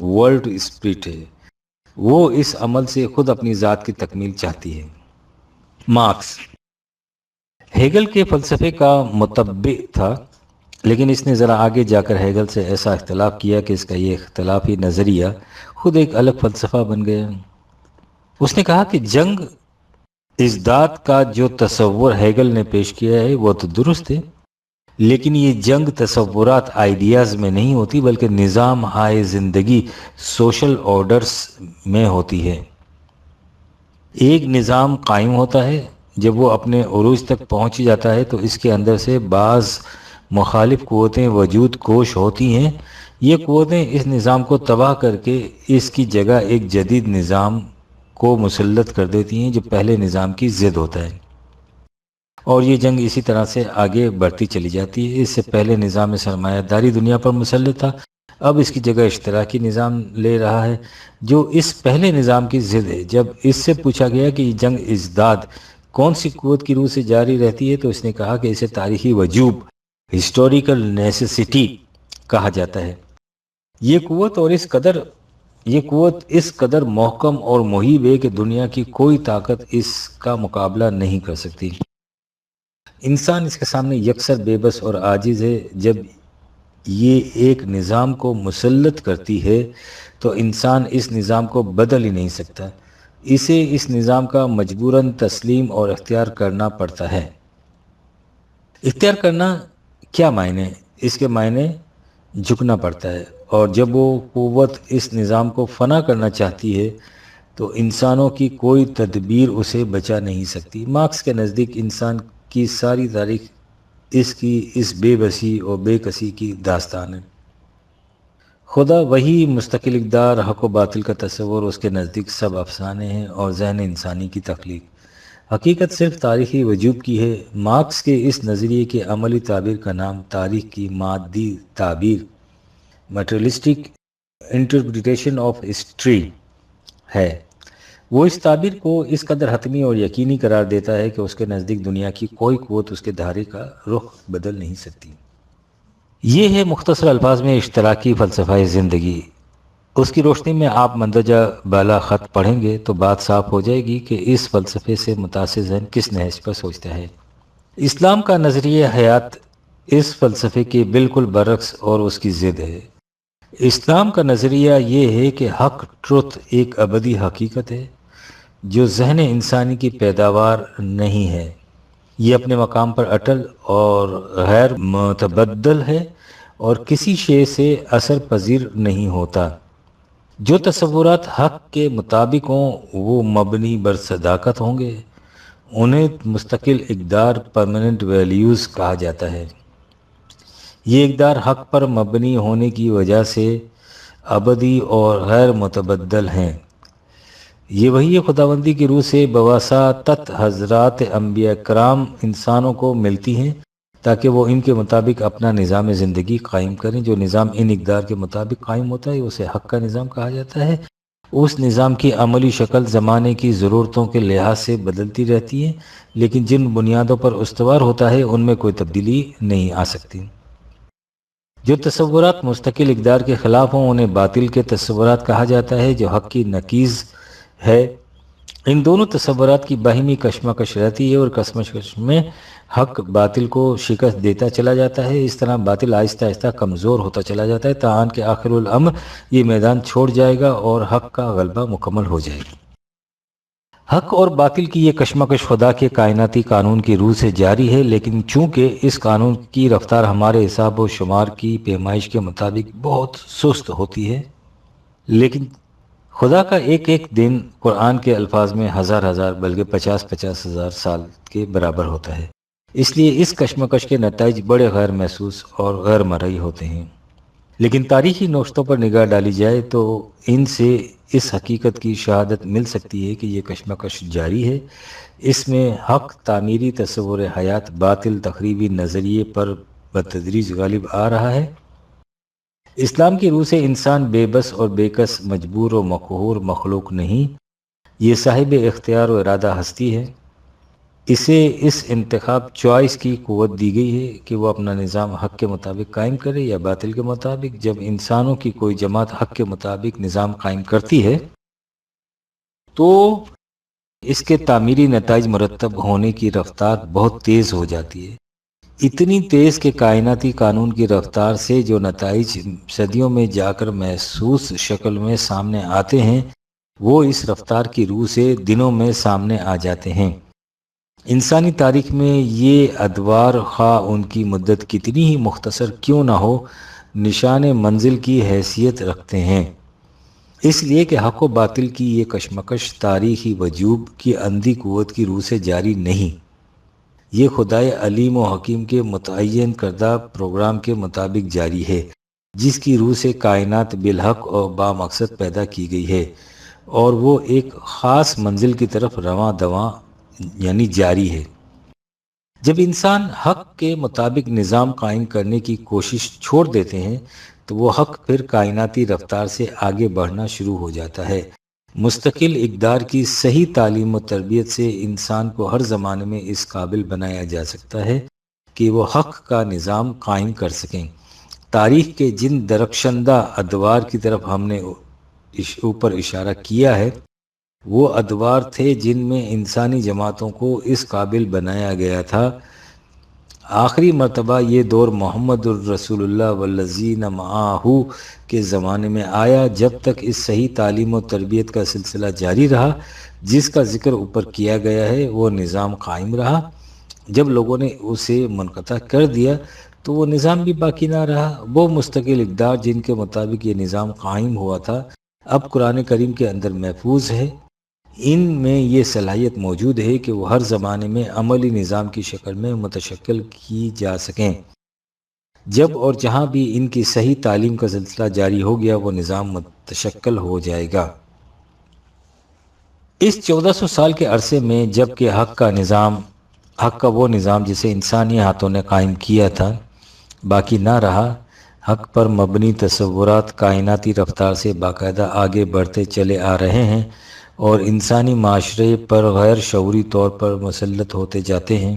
ورلڈ اسپرٹ ہے۔ وہ اس عمل سے خود اپنی ذات کی تکمیل چاہتی ہے۔ مارکس ہیگل کے فلسفے کا متبع تھا، لیکن اس نے ذرا آگے جا کر ہیگل سے ایسا اختلاف کیا کہ اس کا یہ اختلافی نظریہ خود ایک الگ فلسفہ بن گیا۔ اس نے کہا کہ جنگ ازداد کا جو تصور ہیگل نے پیش کیا ہے وہ تو درست ہے، لیکن یہ جنگ تصورات آئیڈیاز میں نہیں ہوتی بلکہ نظام ہائے زندگی سوشل آرڈرز میں ہوتی ہے۔ ایک نظام قائم ہوتا ہے، جب وہ اپنے عروج تک پہنچ جاتا ہے تو اس کے اندر سے بعض مخالف قوتیں وجود کوش ہوتی ہیں۔ یہ قوتیں اس نظام کو تباہ کر کے اس کی جگہ ایک جدید نظام کو مسلط کر دیتی ہیں جو پہلے نظام کی ضد ہوتا ہے، اور یہ جنگ اسی طرح سے آگے بڑھتی چلی جاتی ہے۔ اس سے پہلے نظام سرمایہ داری دنیا پر مسلط تھا، اب اس کی جگہ اشتراکی نظام لے رہا ہے جو اس پہلے نظام کی ضد ہے۔ جب اس سے پوچھا گیا کہ یہ جنگ ازداد کون سی قوت کی روح سے جاری رہتی ہے، تو اس نے کہا کہ اسے تاریخی وجوب، ہسٹوریکل نیسیسٹی کہا جاتا ہے۔ یہ قوت اس قدر محکم اور مہیب ہے کہ دنیا کی کوئی طاقت اس کا مقابلہ نہیں کر سکتی۔ انسان اس کے سامنے یکسر بے بس اور عاجز ہے۔ جب یہ ایک نظام کو مسلط کرتی ہے تو انسان اس نظام کو بدل ہی نہیں سکتا، اسے اس نظام کا مجبوراً تسلیم اور اختیار کرنا پڑتا ہے۔ اختیار کرنا کیا معنی؟ اس کے معنی جھکنا پڑتا ہے، اور جب وہ قوت اس نظام کو فنا کرنا چاہتی ہے تو انسانوں کی کوئی تدبیر اسے بچا نہیں سکتی۔ مارکس کے نزدیک انسان کی ساری تاریخ اس بے بسی اور بے کسی کی داستان ہے۔ خدا وہی مستقل اقدار، حق و باطل کا تصور، اس کے نزدیک سب افسانے ہیں اور ذہن انسانی کی تخلیق۔ حقیقت صرف تاریخی وجود کی ہے۔ مارکس کے اس نظریے کے عملی تعبیر کا نام تاریخ کی مادی تعبیر، میٹریلسٹک انٹرپریٹیشن آف ہسٹری ہے۔ وہ اس تعبیر کو اس قدر حتمی اور یقینی قرار دیتا ہے کہ اس کے نزدیک دنیا کی کوئی قوت اس کے دھارے کا رخ بدل نہیں سکتی۔ یہ ہے مختصر الفاظ میں اشتراکی فلسفہ زندگی۔ اس کی روشنی میں آپ مندرجہ بالا خط پڑھیں گے تو بات صاف ہو جائے گی کہ اس فلسفے سے متاثر ذہن کس نہج پر سوچتا ہے۔ اسلام کا نظریہ حیات اس فلسفے کے بالکل برعکس اور اس کی ضد ہے۔ اسلام کا نظریہ یہ ہے کہ حق، ٹروتھ، ایک ابدی حقیقت ہے جو ذہن انسانی کی پیداوار نہیں ہے۔ یہ اپنے مقام پر اٹل اور غیر متبدل ہے اور کسی شے سے اثر پذیر نہیں ہوتا۔ جو تصورات حق کے مطابق ہوں وہ مبنی بر صداقت ہوں گے، انہیں مستقل اقدار، پرماننٹ ویلیوز کہا جاتا ہے۔ یہ اقدار حق پر مبنی ہونے کی وجہ سے ابدی اور غیر متبدل ہیں۔ یہ وحی خداوندی کی روح سے بواسطت حضرات انبیاء کرام انسانوں کو ملتی ہیں تاکہ وہ ان کے مطابق اپنا نظام زندگی قائم کریں۔ جو نظام ان اقدار کے مطابق قائم ہوتا ہے اسے حق کا نظام کہا جاتا ہے۔ اس نظام کی عملی شکل زمانے کی ضرورتوں کے لحاظ سے بدلتی رہتی ہے، لیکن جن بنیادوں پر استوار ہوتا ہے ان میں کوئی تبدیلی نہیں آ سکتی۔ جو تصورات مستقل اقدار کے خلاف ہوں انہیں باطل کے تصورات کہا جاتا ہے جو حق کی نقیض ہے۔ ان دونوں تصورات کی باہمی کشمکش رہتی ہے اور کشمکش میں حق باطل کو شکست دیتا چلا جاتا ہے۔ اس طرح باطل آہستہ آہستہ کمزور ہوتا چلا جاتا ہے تاہم کہ آخر الامر یہ میدان چھوڑ جائے گا اور حق کا غلبہ مکمل ہو جائے گا۔ حق اور باطل کی یہ کشمکش خدا کے کائناتی قانون کی روح سے جاری ہے، لیکن چونکہ اس قانون کی رفتار ہمارے حساب و شمار کی پیمائش کے مطابق بہت سست ہوتی ہے، لیکن خدا کا ایک ایک دن قرآن کے الفاظ میں ہزار ہزار بلکہ 50,000 ہزار سال کے برابر ہوتا ہے۔ اس لیے اس کشمکش کے نتائج بڑے غیر محسوس اور غیر مرئی ہوتے ہیں۔ لیکن تاریخی نوشتوں پر نگاہ ڈالی جائے تو ان سے اس حقیقت کی شہادت مل سکتی ہے کہ یہ کشمکش جاری ہے۔ اس میں حق تعمیری تصور حیات باطل تخریبی نظریے پر بتدریج غالب آ رہا ہے۔ اسلام کی روح سے انسان بے بس اور بے کس مجبور و مقہور مخلوق نہیں، یہ صاحب اختیار و ارادہ ہستی ہے۔ اسے اس انتخاب چوائس کی قوت دی گئی ہے کہ وہ اپنا نظام حق کے مطابق قائم کرے یا باطل کے مطابق۔ جب انسانوں کی کوئی جماعت حق کے مطابق نظام قائم کرتی ہے تو اس کے تعمیری نتائج مرتب ہونے کی رفتار بہت تیز ہو جاتی ہے، اتنی تیز کہ کائناتی قانون کی رفتار سے جو نتائج صدیوں میں جا کر محسوس شکل میں سامنے آتے ہیں وہ اس رفتار کی روح سے دنوں میں سامنے آ جاتے ہیں۔ انسانی تاریخ میں یہ ادوار خواہ ان کی مدت کتنی ہی مختصر کیوں نہ ہو نشان منزل کی حیثیت رکھتے ہیں، اس لیے کہ حق و باطل کی یہ کشمکش تاریخی وجوب کی اندھی قوت کی روح سے جاری نہیں، یہ خدائے علیم و حکیم کے متعین کردہ پروگرام کے مطابق جاری ہے، جس کی روح سے کائنات بالحق اور بامقصد پیدا کی گئی ہے، اور وہ ایک خاص منزل کی طرف رواں دواں یعنی جاری ہے۔ جب انسان حق کے مطابق نظام قائم کرنے کی کوشش چھوڑ دیتے ہیں تو وہ حق پھر کائناتی رفتار سے آگے بڑھنا شروع ہو جاتا ہے۔ مستقل اقدار کی صحیح تعلیم و تربیت سے انسان کو ہر زمانے میں اس قابل بنایا جا سکتا ہے کہ وہ حق کا نظام قائم کر سکیں۔ تاریخ کے جن درخشندہ ادوار کی طرف ہم نے اوپر اشارہ کیا ہے وہ ادوار تھے جن میں انسانی جماعتوں کو اس قابل بنایا گیا تھا۔ آخری مرتبہ یہ دور محمد الرسول اللہ والذین معاہ کے زمانے میں آیا۔ جب تک اس صحیح تعلیم و تربیت کا سلسلہ جاری رہا جس کا ذکر اوپر کیا گیا ہے وہ نظام قائم رہا۔ جب لوگوں نے اسے منقطع کر دیا تو وہ نظام بھی باقی نہ رہا۔ وہ مستقل اقدار جن کے مطابق یہ نظام قائم ہوا تھا اب قرآن کریم کے اندر محفوظ ہے۔ ان میں یہ صلاحیت موجود ہے کہ وہ ہر زمانے میں عملی نظام کی شکل میں متشکل کی جا سکیں۔ جب اور جہاں بھی ان کی صحیح تعلیم کا سلسلہ جاری ہو گیا وہ نظام متشکل ہو جائے گا۔ اس 1400 سال کے عرصے میں جب کہ حق کا وہ نظام جسے انسانی ہاتھوں نے قائم کیا تھا باقی نہ رہا، حق پر مبنی تصورات کائناتی رفتار سے باقاعدہ آگے بڑھتے چلے آ رہے ہیں اور انسانی معاشرے پر غیر شعوری طور پر مسلط ہوتے جاتے ہیں۔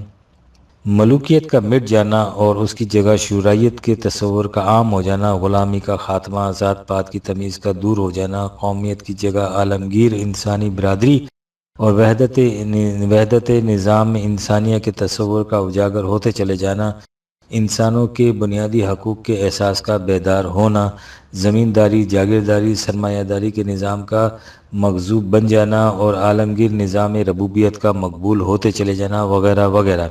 ملوکیت کا مٹ جانا اور اس کی جگہ شورائیت کے تصور کا عام ہو جانا، غلامی کا خاتمہ، ذات پات کی تمیز کا دور ہو جانا، قومیت کی جگہ عالمگیر انسانی برادری اور وحدت نظام انسانیہ کے تصور کا اجاگر ہوتے چلے جانا، انسانوں کے بنیادی حقوق کے احساس کا بیدار ہونا، زمینداری، جاگیرداری، سرمایہ داری کے نظام کا مغصوب بن جانا اور عالمگیر نظام ربوبیت کا مقبول ہوتے چلے جانا وغیرہ وغیرہ،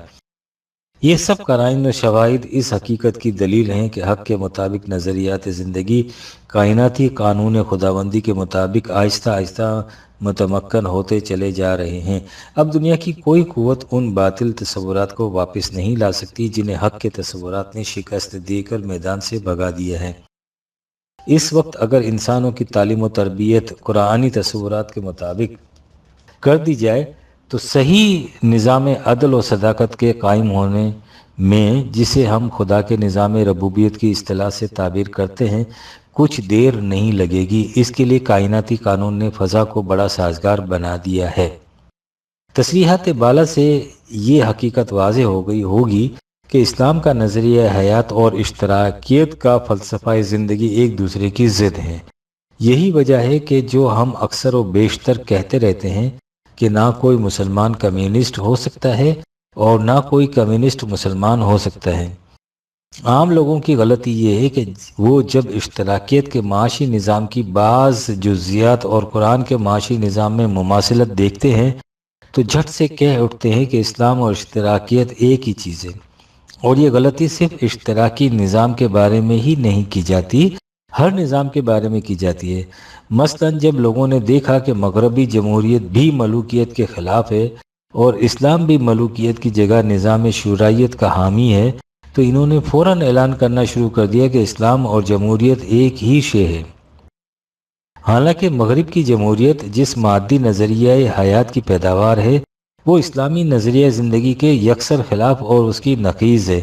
یہ سب قرائن و شواہد اس حقیقت کی دلیل ہیں کہ حق کے مطابق نظریات زندگی کائناتی قانون خداوندی کے مطابق آہستہ آہستہ متمکن ہوتے چلے جا رہے ہیں۔ اب دنیا کی کوئی قوت ان باطل تصورات کو واپس نہیں لا سکتی جنہیں حق کے تصورات نے شکست دے کر میدان سے بھگا دیا ہے۔ اس وقت اگر انسانوں کی تعلیم و تربیت قرآنی تصورات کے مطابق کر دی جائے تو صحیح نظام عدل و صداقت کے قائم ہونے میں، جسے ہم خدا کے نظام ربوبیت کی اصطلاح سے تعبیر کرتے ہیں، کچھ دیر نہیں لگے گی۔ اس کے لیے کائناتی قانون نے فضا کو بڑا سازگار بنا دیا ہے۔ تصریحات بالا سے یہ حقیقت واضح ہو گئی ہوگی کہ اسلام کا نظریہ حیات اور اشتراکیت کا فلسفہ زندگی ایک دوسرے کی ضد ہیں۔ یہی وجہ ہے کہ جو ہم اکثر و بیشتر کہتے رہتے ہیں کہ نہ کوئی مسلمان کمیونسٹ ہو سکتا ہے اور نہ کوئی کمیونسٹ مسلمان ہو سکتا ہے۔ عام لوگوں کی غلطی یہ ہے کہ وہ جب اشتراکیت کے معاشی نظام کی بعض جزیات اور قرآن کے معاشی نظام میں مماثلت دیکھتے ہیں تو جھٹ سے کہہ اٹھتے ہیں کہ اسلام اور اشتراکیت ایک ہی چیز ہے، اور یہ غلطی صرف اشتراکی نظام کے بارے میں ہی نہیں کی جاتی، ہر نظام کے بارے میں کی جاتی ہے۔ مثلا جب لوگوں نے دیکھا کہ مغربی جمہوریت بھی ملوکیت کے خلاف ہے اور اسلام بھی ملوکیت کی جگہ نظام شورائیت کا حامی ہے تو انہوں نے فوراً اعلان کرنا شروع کر دیا کہ اسلام اور جمہوریت ایک ہی شے ہے۔ حالانکہ مغرب کی جمہوریت جس مادی نظریہ حیات کی پیداوار ہے وہ اسلامی نظریہ زندگی کے یکسر خلاف اور اس کی نقیض ہے۔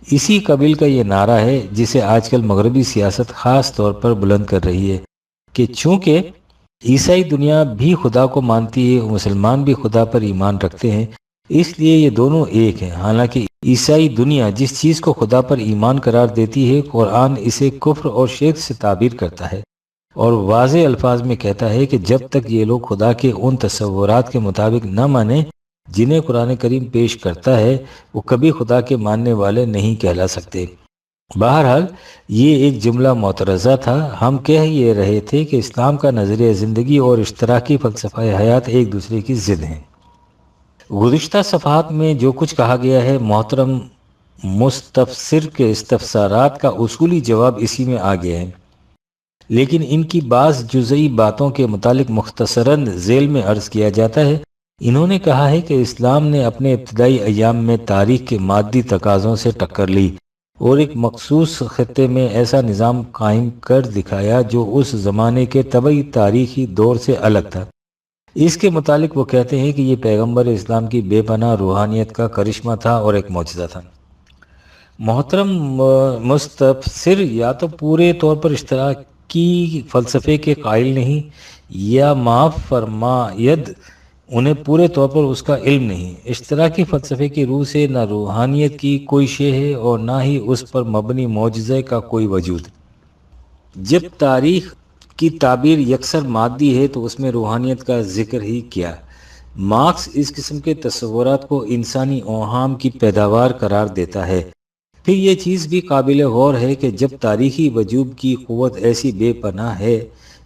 اسی قبیل کا یہ نعرہ ہے جسے آج کل مغربی سیاست خاص طور پر بلند کر رہی ہے کہ چونکہ عیسائی دنیا بھی خدا کو مانتی ہے اور مسلمان بھی خدا پر ایمان رکھتے ہیں، اس لیے یہ دونوں ایک ہیں۔ حالانکہ عیسائی دنیا جس چیز کو خدا پر ایمان قرار دیتی ہے، قرآن اسے کفر اور شرک سے تعبیر کرتا ہے اور واضح الفاظ میں کہتا ہے کہ جب تک یہ لوگ خدا کے ان تصورات کے مطابق نہ مانیں جنہیں قرآن کریم پیش کرتا ہے، وہ کبھی خدا کے ماننے والے نہیں کہلا سکتے۔ بہرحال یہ ایک جملہ معترضہ تھا۔ ہم کہہ یہ رہے تھے کہ اسلام کا نظریہ زندگی اور اشتراکی فلسفہ حیات ایک دوسرے کی ضد ہیں۔ گزشتہ صفحات میں جو کچھ کہا گیا ہے، محترم مستفسر کے استفسارات کا اصولی جواب اسی میں آ گیا ہے، لیکن ان کی بعض جزئی باتوں کے متعلق مختصراً ذیل میں عرض کیا جاتا ہے۔ انہوں نے کہا ہے کہ اسلام نے اپنے ابتدائی ایام میں تاریخ کے مادی تقاضوں سے ٹکر لی اور ایک مخصوص خطے میں ایسا نظام قائم کر دکھایا جو اس زمانے کے طبعی تاریخی دور سے الگ تھا۔ اس کے متعلق وہ کہتے ہیں کہ یہ پیغمبر اسلام کی بے پناہ روحانیت کا کرشمہ تھا اور ایک معجزہ تھا۔ محترم مستفسر یا تو پورے طور پر اشتراکی فلسفے کے قائل نہیں، یا معاف فرماید انہیں پورے طور پر اس کا علم نہیں۔ اشتراکی فلسفے کی روح سے نہ روحانیت کی کوئی شے ہے اور نہ ہی اس پر مبنی معجزے کا کوئی وجود۔ جب تاریخ کی تعبیر یکسر مادی ہے تو اس میں روحانیت کا ذکر ہی کیا؟ مارکس اس قسم کے تصورات کو انسانی اوہام کی پیداوار قرار دیتا ہے۔ پھر یہ چیز بھی قابل غور ہے کہ جب تاریخی وجود کی قوت ایسی بے پناہ ہے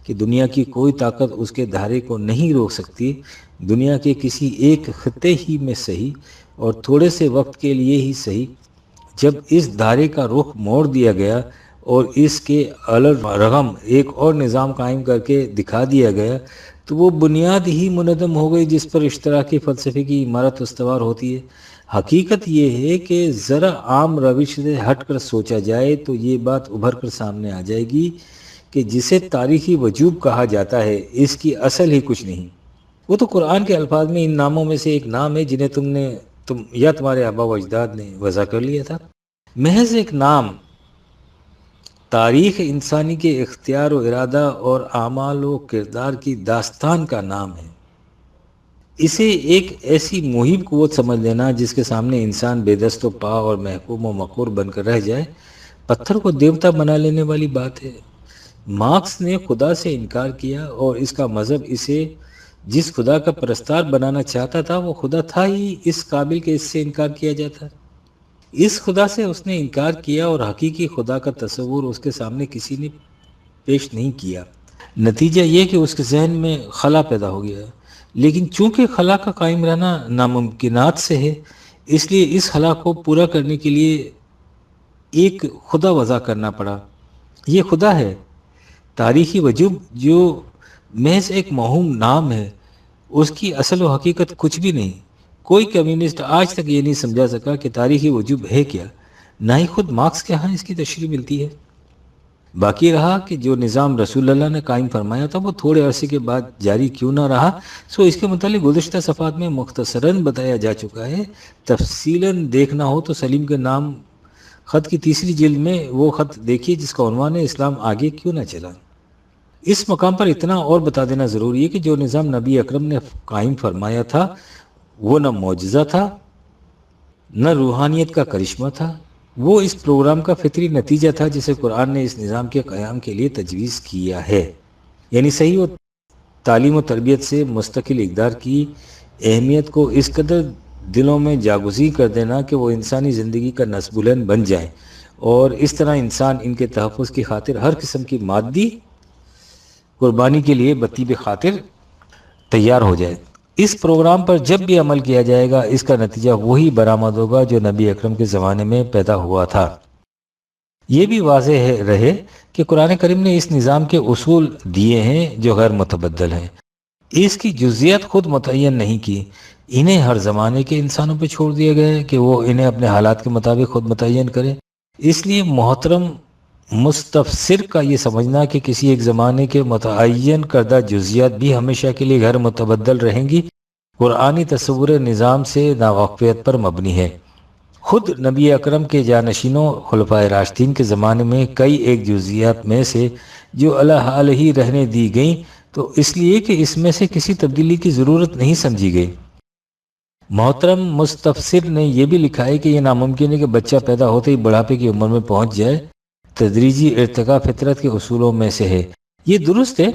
کہ دنیا کی کوئی طاقت اس کے دھارے کو نہیں روک سکتی، دنیا کے کسی ایک خطے ہی میں صحیح اور تھوڑے سے وقت کے لیے ہی صحیح، جب اس دھارے کا رخ موڑ دیا گیا اور اس کے رغم ایک اور نظام قائم کر کے دکھا دیا گیا، تو وہ بنیاد ہی منہدم ہو گئی جس پر اشتراکی فلسفے کی عمارت استوار ہوتی ہے۔ حقیقت یہ ہے کہ ذرا عام روش سے ہٹ کر سوچا جائے تو یہ بات ابھر کر سامنے آ جائے گی کہ جسے تاریخی وجوب کہا جاتا ہے اس کی اصل ہی کچھ نہیں۔ وہ تو قرآن کے الفاظ میں ان ناموں میں سے ایک نام ہے جنہیں تم یا تمہارے آباء و اجداد نے وضع کر لیا تھا۔ محض ایک نام، تاریخ انسانی کے اختیار و ارادہ اور اعمال و کردار کی داستان کا نام ہے۔ اسے ایک ایسی محیب قوت سمجھ لینا جس کے سامنے انسان بے دست و پا اور محکوم و مقہور بن کر رہ جائے، پتھر کو دیوتا بنا لینے والی بات ہے۔ مارکس نے خدا سے انکار کیا اور اس کا مذہب اسے جس خدا کا پرستار بنانا چاہتا تھا وہ خدا تھا ہی اس قابل کہ اس سے انکار کیا جاتا۔ اس خدا سے اس نے انکار کیا اور حقیقی خدا کا تصور اس کے سامنے کسی نے پیش نہیں کیا۔ نتیجہ یہ کہ اس کے ذہن میں خلا پیدا ہو گیا، لیکن چونکہ خلا کا قائم رہنا ناممکنات سے ہے، اس لیے اس خلا کو پورا کرنے کے لیے ایک خدا وضع کرنا پڑا۔ یہ خدا ہے، تاریخی وجود جو محض ایک موہوم نام ہے، اس کی اصل و حقیقت کچھ بھی نہیں۔ کوئی کمیونسٹ آج تک یہ نہیں سمجھا سکا کہ تاریخی وجود ہے کیا، نہ ہی خود مارکس کے ہاں اس کی تشریح ملتی ہے۔ باقی رہا کہ جو نظام رسول اللہ نے قائم فرمایا تھا وہ تھوڑے عرصے کے بعد جاری کیوں نہ رہا، سو اس کے متعلق گزشتہ صفحات میں مختصراً بتایا جا چکا ہے۔ تفصیلاً دیکھنا ہو تو سلیم کے نام خط کی تیسری جلد میں وہ خط دیکھیے جس کا عنوان ہے اسلام آگے کیوں نہ چلا۔ اس مقام پر اتنا اور بتا دینا ضروری ہے کہ جو نظام نبی اکرم نے قائم فرمایا تھا وہ نہ معجزہ تھا نہ روحانیت کا کرشمہ تھا، وہ اس پروگرام کا فطری نتیجہ تھا جسے قرآن نے اس نظام کے قیام کے لیے تجویز کیا ہے، یعنی صحیح و تعلیم و تربیت سے مستقل اقدار کی اہمیت کو اس قدر دلوں میں جاگزی کر دینا کہ وہ انسانی زندگی کا نصب العین بن جائیں اور اس طرح انسان ان کے تحفظ کی خاطر ہر قسم کی مادی قربانی کے لیے بطیب خاطر تیار ہو جائے۔ اس پروگرام پر جب بھی عمل کیا جائے گا اس کا نتیجہ وہی برآمد ہوگا جو نبی اکرم کے زمانے میں پیدا ہوا تھا۔ یہ بھی واضح رہے کہ قرآن کریم نے اس نظام کے اصول دیے ہیں جو غیر متبدل ہیں، اس کی جزیات خود متعین نہیں کی، انہیں ہر زمانے کے انسانوں پہ چھوڑ دیا گیا ہے کہ وہ انہیں اپنے حالات کے مطابق خود متعین کریں۔ اس لیے محترم مستفسر کا یہ سمجھنا کہ کسی ایک زمانے کے متعین کردہ جزیات بھی ہمیشہ کے لیے غیر متبدل رہیں گی، قرآنی تصور نظام سے ناواقفیت پر مبنی ہے۔ خود نبی اکرم کے جانشینوں خلفائے راشدین کے زمانے میں کئی ایک جزیات میں سے جو اللہ علیہ رہنے دی گئیں تو اس لیے کہ اس میں سے کسی تبدیلی کی ضرورت نہیں سمجھی گئی۔ محترم مستفسر نے یہ بھی لکھا ہے کہ یہ ناممکن ہے کہ بچہ پیدا ہوتے ہی بڑھاپے کی عمر میں پہنچ جائے، تدریجی ارتقاء فطرت کے اصولوں میں سے ہے۔ یہ درست ہے،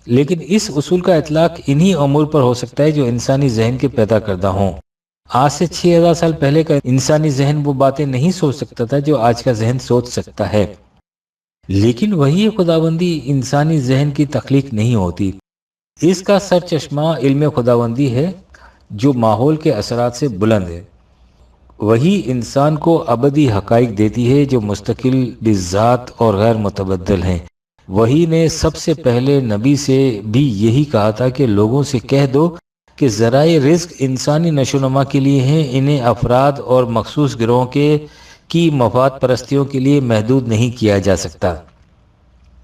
لیکن اس اصول کا اطلاق انہی امور پر ہو سکتا ہے جو انسانی ذہن کے پیدا کردہ ہوں۔ آج سے 6000 سال پہلے کا انسانی ذہن وہ باتیں نہیں سوچ سکتا تھا جو آج کا ذہن سوچ سکتا ہے، لیکن وہی خداوندی انسانی ذہن کی تخلیق نہیں ہوتی۔ اس کا سر چشمہ علم خداوندی ہے جو ماحول کے اثرات سے بلند ہے۔ وہی انسان کو ابدی حقائق دیتی ہے جو مستقل بذات اور غیر متبدل ہیں۔ وہی نے سب سے پہلے نبی سے بھی یہی کہا تھا کہ لوگوں سے کہہ دو کہ ذرائع رزق انسانی نشو و نما کے لیے ہیں، انہیں افراد اور مخصوص گروہوں کی مفاد پرستیوں کے لیے محدود نہیں کیا جا سکتا۔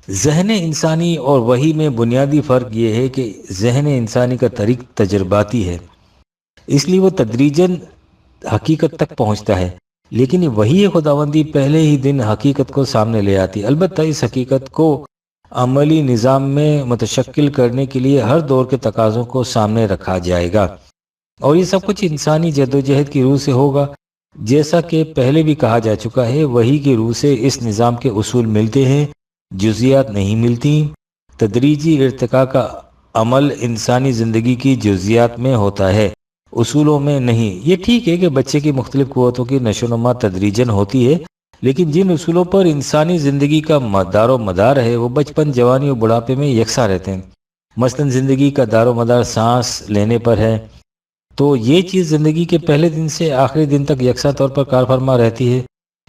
ذہن انسانی اور وحی میں بنیادی فرق یہ ہے کہ ذہن انسانی کا طریق تجرباتی ہے، اس لیے وہ تدریجاً حقیقت تک پہنچتا ہے، لیکن وحی خداوندی پہلے ہی دن حقیقت کو سامنے لے آتی ہے۔ البتہ اس حقیقت کو عملی نظام میں متشکل کرنے کے لیے ہر دور کے تقاضوں کو سامنے رکھا جائے گا، اور یہ سب کچھ انسانی جدوجہد کی روح سے ہوگا۔ جیسا کہ پہلے بھی کہا جا چکا ہے، وحی کی روح سے اس نظام کے اصول ملتے ہیں، جزیات نہیں ملتی۔ تدریجی ارتقاء کا عمل انسانی زندگی کی جزیات میں ہوتا ہے، اصولوں میں نہیں۔ یہ ٹھیک ہے کہ بچے کی مختلف قوتوں کی نشو و نما تدریجاً ہوتی ہے، لیکن جن اصولوں پر انسانی زندگی کا دار و مدار ہے وہ بچپن، جوانی اور بڑھاپے میں یکساں رہتے ہیں۔ مثلاً زندگی کا دار و مدار سانس لینے پر ہے، تو یہ چیز زندگی کے پہلے دن سے آخری دن تک یکساں طور پر کار فرما رہتی ہے۔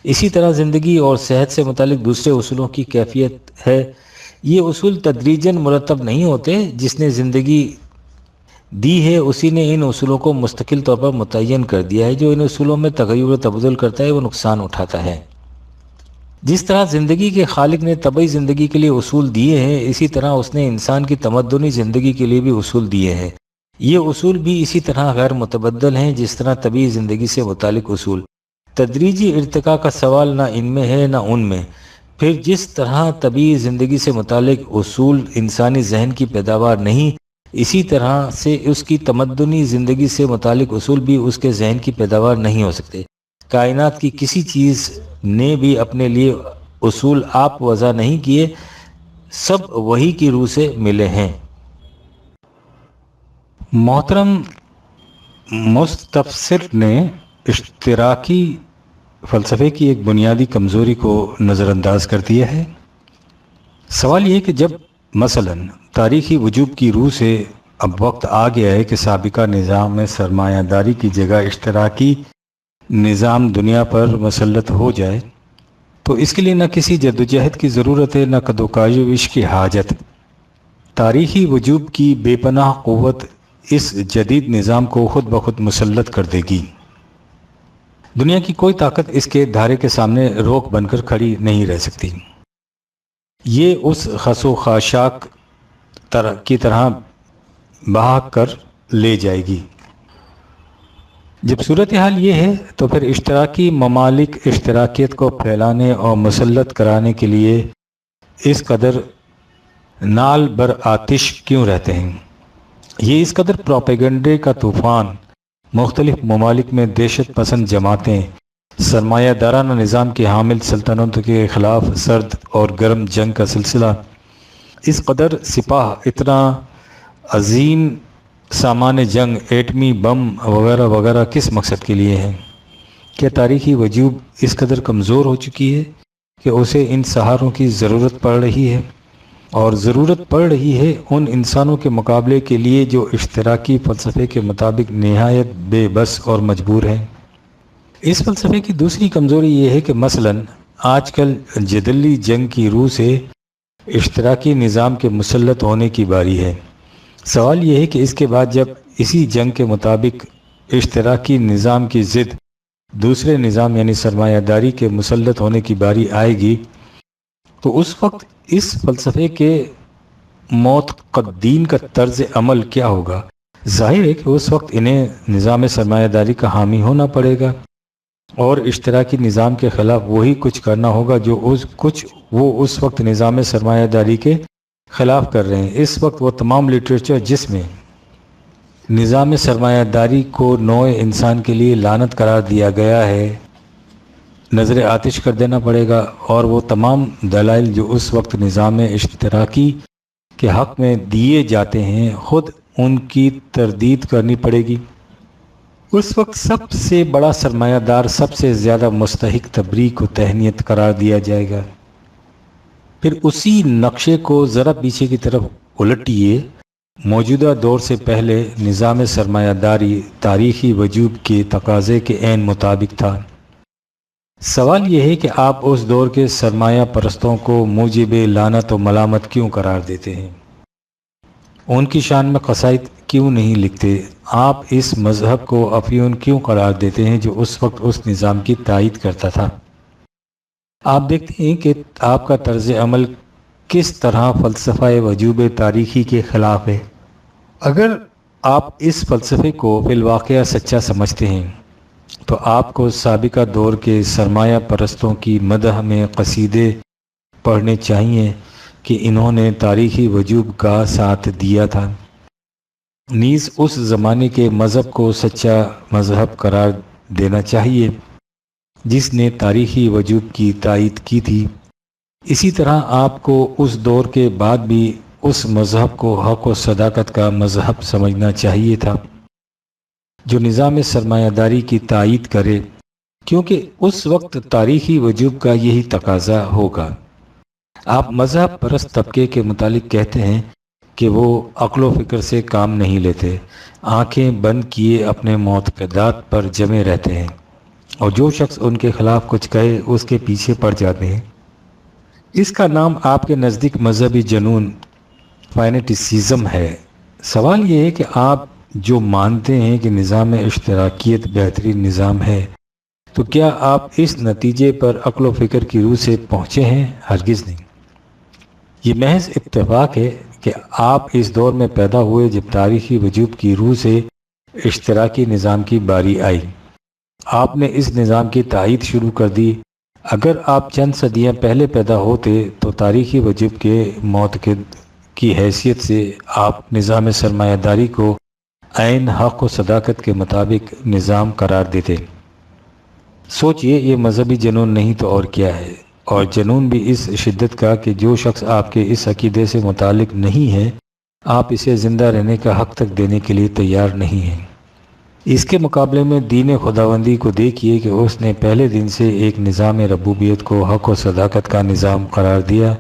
اسی طرح زندگی اور صحت سے متعلق دوسرے اصولوں کی کیفیت ہے۔ یہ اصول تدریجاً مرتب نہیں ہوتے، جس نے زندگی دی ہے اسی نے ان اصولوں کو مستقل طور پر متعین کر دیا ہے۔ جو ان اصولوں میں تغیر و تبدل کرتا ہے وہ نقصان اٹھاتا ہے۔ جس طرح زندگی کے خالق نے طبعی زندگی کے لیے اصول دیے ہیں، اسی طرح اس نے انسان کی تمدنی زندگی کے لیے بھی اصول دیے ہیں۔ یہ اصول بھی اسی طرح غیر متبدل ہیں جس طرح طبعی زندگی سے متعلق اصول۔ تدریجی ارتقاء کا سوال نہ ان میں ہے نہ ان میں۔ پھر جس طرح طبعی زندگی سے متعلق اصول انسانی ذہن کی پیداوار نہیں، اسی طرح سے اس کی تمدنی زندگی سے متعلق اصول بھی اس کے ذہن کی پیداوار نہیں ہو سکتے۔ کائنات کی کسی چیز نے بھی اپنے لیے اصول آپ وضع نہیں کیے، سب وحی کی روح سے ملے ہیں۔ محترم مستفسر نے اشتراکی فلسفے کی ایک بنیادی کمزوری کو نظر انداز کر دیا ہے۔ سوال یہ کہ جب مثلاً تاریخی وجوب کی روح سے اب وقت آ گیا ہے کہ سابقہ نظام میں سرمایہ داری کی جگہ اشتراکی نظام دنیا پر مسلط ہو جائے، تو اس کے لیے نہ کسی جدوجہد کی ضرورت ہے نہ کد و کاوش کی حاجت۔ تاریخی وجوب کی بے پناہ قوت اس جدید نظام کو خود بخود مسلط کر دے گی۔ دنیا کی کوئی طاقت اس کے دھارے کے سامنے روک بن کر کھڑی نہیں رہ سکتی۔ یہ اس خس و خاشاک کی طرح بہا کر لے جائے گی۔ جب صورتحال یہ ہے تو پھر اشتراکی ممالک اشتراکیت کو پھیلانے اور مسلط کرانے کے لیے اس قدر نال بر آتش کیوں رہتے ہیں؟ یہ اس قدر پروپیگنڈے کا طوفان، مختلف ممالک میں دہشت پسند جماعتیں، سرمایہ دارانہ نظام کے حامل سلطنتوں کے خلاف سرد اور گرم جنگ کا سلسلہ، اس قدر سپاہ، اتنا عظیم سامان جنگ، ایٹمی بم وغیرہ وغیرہ کس مقصد کے لیے ہے؟ کیا تاریخی وجوب اس قدر کمزور ہو چکی ہے کہ اسے ان سہاروں کی ضرورت پڑ رہی ہے؟ اور ضرورت پڑ رہی ہے ان انسانوں کے مقابلے کے لیے جو اشتراکی فلسفے کے مطابق نہایت بے بس اور مجبور ہیں۔ اس فلسفے کی دوسری کمزوری یہ ہے کہ مثلاً آج کل جدلی جنگ کی روح سے اشتراکی نظام کے مسلط ہونے کی باری ہے۔ سوال یہ ہے کہ اس کے بعد جب اسی جنگ کے مطابق اشتراکی نظام کی ضد دوسرے نظام یعنی سرمایہ داری کے مسلط ہونے کی باری آئے گی تو اس وقت اس فلسفے کے معتقدین کا طرز عمل کیا ہوگا؟ ظاہر ہے کہ اس وقت انہیں نظام سرمایہ داری کا حامی ہونا پڑے گا اور اشتراکی نظام کے خلاف وہی کچھ کرنا ہوگا جو وہ اس وقت نظام سرمایہ داری کے خلاف کر رہے ہیں۔ اس وقت وہ تمام لٹریچر جس میں نظام سرمایہ داری کو نوع انسان کے لیے لعنت قرار دیا گیا ہے نظر آتش کر دینا پڑے گا، اور وہ تمام دلائل جو اس وقت نظام اشتراکی کے حق میں دیے جاتے ہیں خود ان کی تردید کرنی پڑے گی۔ اس وقت سب سے بڑا سرمایہ دار سب سے زیادہ مستحق تبریک و تہنیت قرار دیا جائے گا۔ پھر اسی نقشے کو ذرا پیچھے کی طرف الٹیے۔ موجودہ دور سے پہلے نظام سرمایہ داری تاریخی وجوب کے تقاضے کے عین مطابق تھا۔ سوال یہ ہے کہ آپ اس دور کے سرمایہ پرستوں کو موجب لعنت و ملامت کیوں قرار دیتے ہیں؟ ان کی شان میں قصائد کیوں نہیں لکھتے؟ آپ اس مذہب کو افیون کیوں قرار دیتے ہیں جو اس وقت اس نظام کی تائید کرتا تھا؟ آپ دیکھتے ہیں کہ آپ کا طرز عمل کس طرح فلسفہ وجوب تاریخی کے خلاف ہے۔ اگر آپ اس فلسفے کو فی الواقع سچا سمجھتے ہیں تو آپ کو سابقہ دور کے سرمایہ پرستوں کی مدح میں قصیدے پڑھنے چاہیے کہ انہوں نے تاریخی وجوب کا ساتھ دیا تھا، نیز اس زمانے کے مذہب کو سچا مذہب قرار دینا چاہیے جس نے تاریخی وجوب کی تائید کی تھی۔ اسی طرح آپ کو اس دور کے بعد بھی اس مذہب کو حق و صداقت کا مذہب سمجھنا چاہیے تھا جو نظام سرمایہ داری کی تائید کرے، کیونکہ اس وقت تاریخی وجوب کا یہی تقاضا ہوگا۔ آپ مذہب پرست طبقے کے متعلق کہتے ہیں کہ وہ عقل و فکر سے کام نہیں لیتے، آنکھیں بند کیے اپنے معتقدات پر جمے رہتے ہیں، اور جو شخص ان کے خلاف کچھ کہے اس کے پیچھے پڑ جاتے ہیں۔ اس کا نام آپ کے نزدیک مذہبی جنون فینیٹیسزم ہے۔ سوال یہ ہے کہ آپ جو مانتے ہیں کہ نظام اشتراکیت بہترین نظام ہے تو کیا آپ اس نتیجے پر عقل و فکر کی روح سے پہنچے ہیں؟ ہرگز نہیں۔ یہ محض اتفاق ہے کہ آپ اس دور میں پیدا ہوئے جب تاریخی وجوب کی روح سے اشتراکی نظام کی باری آئی۔ آپ نے اس نظام کی تائید شروع کر دی۔ اگر آپ چند صدیاں پہلے پیدا ہوتے تو تاریخی وجوب کے معتقد کی حیثیت سے آپ نظام سرمایہ داری کو عین حق و صداقت کے مطابق نظام قرار دیتے۔ سوچئے، یہ مذہبی جنون نہیں تو اور کیا ہے، اور جنون بھی اس شدت کا کہ جو شخص آپ کے اس عقیدے سے متعلق نہیں ہے آپ اسے زندہ رہنے کا حق تک دینے کے لیے تیار نہیں ہیں۔ اس کے مقابلے میں دین خداوندی کو دیکھیے کہ اس نے پہلے دن سے ایک نظام ربوبیت کو حق و صداقت کا نظام قرار دیا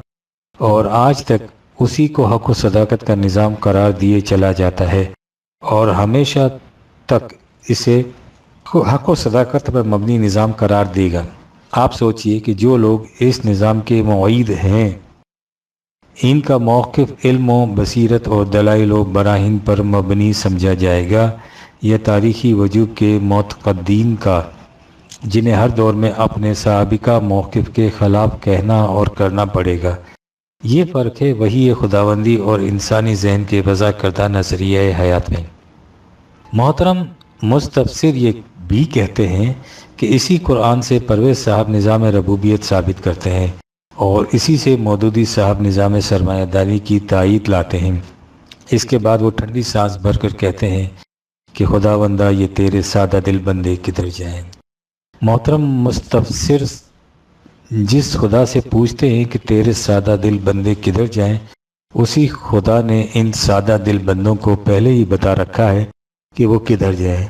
اور آج تک اسی کو حق و صداقت کا نظام قرار دیے چلا جاتا ہے اور ہمیشہ تک اسے حق و صداقت پر مبنی نظام قرار دے گا۔ آپ سوچئے کہ جو لوگ اس نظام کے معید ہیں ان کا موقف علم و بصیرت اور دلائل و براہین پر مبنی سمجھا جائے گا یا تاریخی وجوب کے معتقدین کا جنہیں ہر دور میں اپنے سابقہ موقف کے خلاف کہنا اور کرنا پڑے گا؟ یہ فرق ہے وحی خداوندی اور انسانی ذہن کے وضع کردہ نظریہ حیات میں۔ محترم مستفسر یہ بھی کہتے ہیں کہ اسی قرآن سے پرویز صاحب نظام ربوبیت ثابت کرتے ہیں اور اسی سے مودودی صاحب نظام سرمایہ داری کی تائید لاتے ہیں۔ اس کے بعد وہ ٹھنڈی سانس بھر کر کہتے ہیں کہ خداوندہ یہ تیرے سادہ دل بندے کدھر جائیں۔ محترم مستفسر جس خدا سے پوچھتے ہیں کہ تیرے سادہ دل بندے کدھر جائیں، اسی خدا نے ان سادہ دل بندوں کو پہلے ہی بتا رکھا ہے کہ وہ کدھر جائیں۔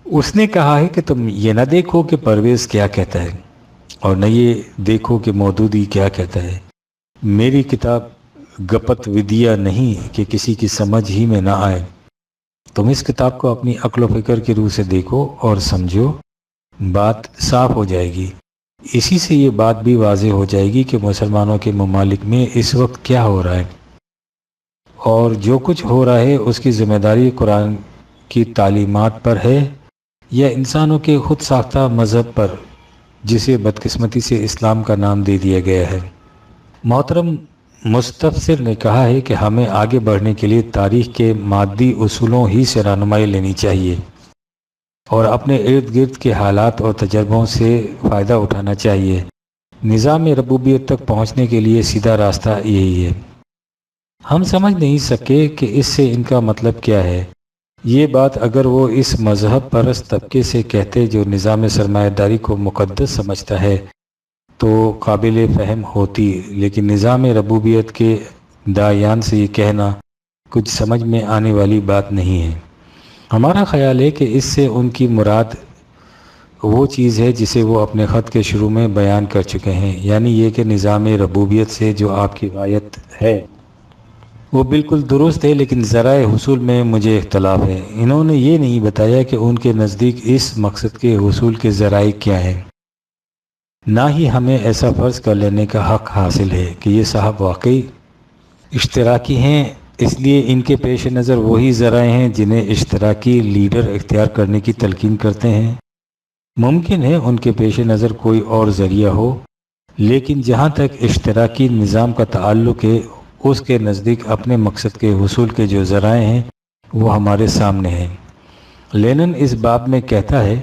اس نے کہا ہے کہ تم یہ نہ دیکھو کہ پرویز کیا کہتا ہے اور نہ یہ دیکھو کہ مودودی کیا کہتا ہے۔ میری کتاب گپت ودیا نہیں کہ کسی کی سمجھ ہی میں نہ آئے۔ تم اس کتاب کو اپنی عقل و فکر کی روح سے دیکھو اور سمجھو، بات صاف ہو جائے گی۔ اسی سے یہ بات بھی واضح ہو جائے گی کہ مسلمانوں کے ممالک میں اس وقت کیا ہو رہا ہے۔ اور جو کچھ ہو رہا ہے اس کی ذمہ داری قرآن کی تعلیمات پر ہے یا انسانوں کے خود ساختہ مذہب پر جسے بدقسمتی سے اسلام کا نام دے دیا گیا ہے؟ محترم مستفسر نے کہا ہے کہ ہمیں آگے بڑھنے کے لیے تاریخ کے مادی اصولوں ہی سے رہنمائی لینی چاہیے اور اپنے ارد گرد کے حالات اور تجربوں سے فائدہ اٹھانا چاہیے۔ نظام ربوبیت تک پہنچنے کے لیے سیدھا راستہ یہی ہے۔ ہم سمجھ نہیں سکے کہ اس سے ان کا مطلب کیا ہے۔ یہ بات اگر وہ اس مذہب پرست طبقے سے کہتے جو نظام سرمایہ داری کو مقدس سمجھتا ہے تو قابل فہم ہوتی، لیکن نظام ربوبیت کے داعیان سے یہ کہنا کچھ سمجھ میں آنے والی بات نہیں ہے۔ ہمارا خیال ہے کہ اس سے ان کی مراد وہ چیز ہے جسے وہ اپنے خط کے شروع میں بیان کر چکے ہیں، یعنی یہ کہ نظام ربوبیت سے جو آپ کی غایت ہے وہ بالکل درست ہے، لیکن ذرائع حصول میں مجھے اختلاف ہے۔ انہوں نے یہ نہیں بتایا کہ ان کے نزدیک اس مقصد کے حصول کے ذرائع کیا ہیں۔ نہ ہی ہمیں ایسا فرض کر لینے کا حق حاصل ہے کہ یہ صاحب واقعی اشتراکی ہیں، اس لیے ان کے پیش نظر وہی ذرائع ہیں جنہیں اشتراکی لیڈر اختیار کرنے کی تلقین کرتے ہیں۔ ممکن ہے ان کے پیش نظر کوئی اور ذریعہ ہو، لیکن جہاں تک اشتراکی نظام کا تعلق ہے اس کے نزدیک اپنے مقصد کے حصول کے جو ذرائع ہیں وہ ہمارے سامنے ہیں۔ لینن اس باب میں کہتا ہے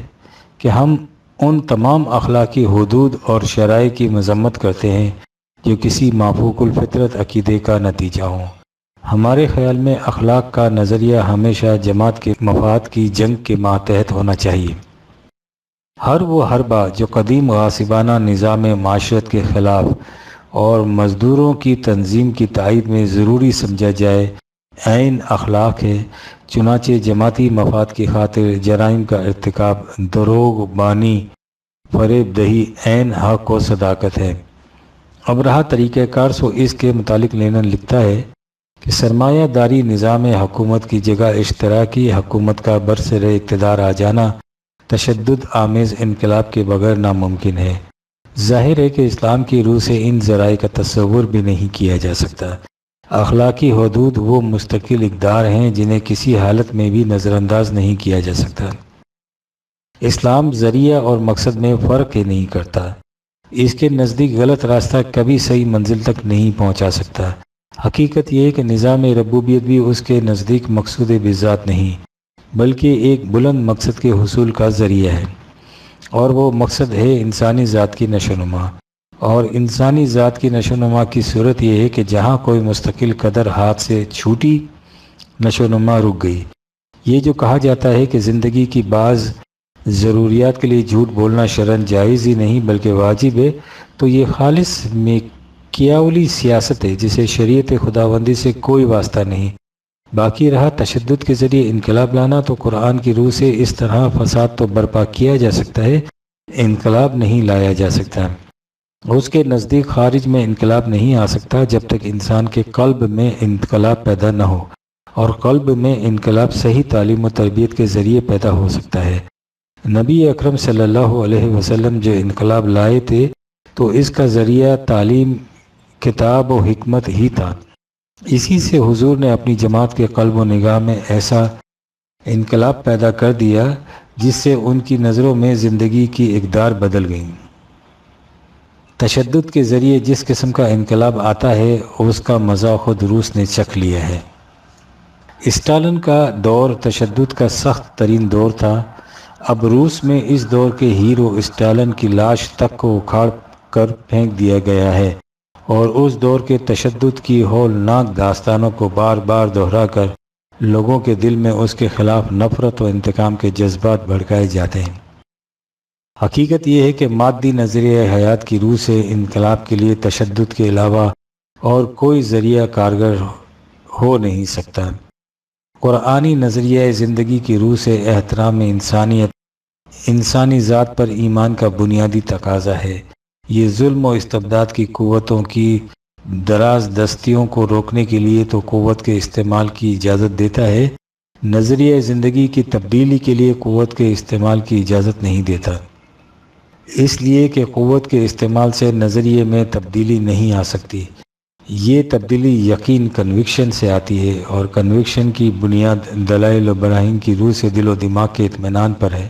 کہ ہم ان تمام اخلاقی حدود اور شرائع کی مذمت کرتے ہیں جو کسی مافوق الفطرت عقیدے کا نتیجہ ہوں۔ ہمارے خیال میں اخلاق کا نظریہ ہمیشہ جماعت کے مفاد کی جنگ کے ماتحت ہونا چاہیے۔ ہر وہ حربہ جو قدیم غاصبانہ نظام معاشرت کے خلاف اور مزدوروں کی تنظیم کی تائید میں ضروری سمجھا جائے عین اخلاق ہے، چنانچہ جماعتی مفاد کی خاطر جرائم کا ارتکاب، دروغ بانی، فریب دہی عین حق و صداقت ہے۔ اب رہا طریقہ کار، سو اس کے متعلق لینن لکھتا ہے کہ سرمایہ داری نظام حکومت کی جگہ اشتراکی حکومت کا برسر اقتدار آ جانا تشدد آمیز انقلاب کے بغیر ناممکن ہے۔ ظاہر ہے کہ اسلام کی روح سے ان ذرائع کا تصور بھی نہیں کیا جا سکتا۔ اخلاقی حدود وہ مستقل اقدار ہیں جنہیں کسی حالت میں بھی نظر انداز نہیں کیا جا سکتا۔ اسلام ذریعہ اور مقصد میں فرق ہی نہیں کرتا۔ اس کے نزدیک غلط راستہ کبھی صحیح منزل تک نہیں پہنچا سکتا۔ حقیقت یہ ہے کہ نظام ربوبیت بھی اس کے نزدیک مقصود بذات نہیں، بلکہ ایک بلند مقصد کے حصول کا ذریعہ ہے، اور وہ مقصد ہے انسانی ذات کی نشوونما۔ اور انسانی ذات کی نشوونما کی صورت یہ ہے کہ جہاں کوئی مستقل قدر ہاتھ سے چھوٹی، نشوونما رک گئی۔ یہ جو کہا جاتا ہے کہ زندگی کی بعض ضروریات کے لیے جھوٹ بولنا شرعاً جائز ہی نہیں بلکہ واجب ہے، تو یہ خالص میکیاولی سیاست ہے جسے شریعت خداوندی سے کوئی واسطہ نہیں۔ باقی رہا تشدد کے ذریعے انقلاب لانا، تو قرآن کی روح سے اس طرح فساد تو برپا کیا جا سکتا ہے، انقلاب نہیں لایا جا سکتا۔ اس کے نزدیک خارج میں انقلاب نہیں آ سکتا جب تک انسان کے قلب میں انقلاب پیدا نہ ہو، اور قلب میں انقلاب صحیح تعلیم و تربیت کے ذریعے پیدا ہو سکتا ہے۔ نبی اکرم صلی اللہ علیہ وسلم جو انقلاب لائے تھے تو اس کا ذریعہ تعلیم، کتاب و حکمت ہی تھا۔ اسی سے حضور نے اپنی جماعت کے قلب و نگاہ میں ایسا انقلاب پیدا کر دیا جس سے ان کی نظروں میں زندگی کی اقدار بدل گئیں۔ تشدد کے ذریعے جس قسم کا انقلاب آتا ہے اس کا مزہ خود روس نے چکھ لیا ہے۔ اسٹالن کا دور تشدد کا سخت ترین دور تھا۔ اب روس میں اس دور کے ہیرو اسٹالن کی لاش تک کو اکھاڑ کر پھینک دیا گیا ہے، اور اس دور کے تشدد کی ہولناک داستانوں کو بار بار دہرا کر لوگوں کے دل میں اس کے خلاف نفرت و انتقام کے جذبات بھڑکائے جاتے ہیں۔ حقیقت یہ ہے کہ مادی نظریہ حیات کی روح سے انقلاب کے لیے تشدد کے علاوہ اور کوئی ذریعہ کارگر ہو نہیں سکتا۔ قرآنی نظریہ زندگی کی روح سے احترام انسانیت، انسانی ذات پر ایمان کا بنیادی تقاضا ہے۔ یہ ظلم و استبداد کی قوتوں کی دراز دستیوں کو روکنے کے لیے تو قوت کے استعمال کی اجازت دیتا ہے، نظریہ زندگی کی تبدیلی کے لیے قوت کے استعمال کی اجازت نہیں دیتا، اس لیے کہ قوت کے استعمال سے نظریے میں تبدیلی نہیں آ سکتی۔ یہ تبدیلی یقین کنوکشن سے آتی ہے، اور کنوکشن کی بنیاد دلائل و براہین کی روح سے دل و دماغ کے اطمینان پر ہے۔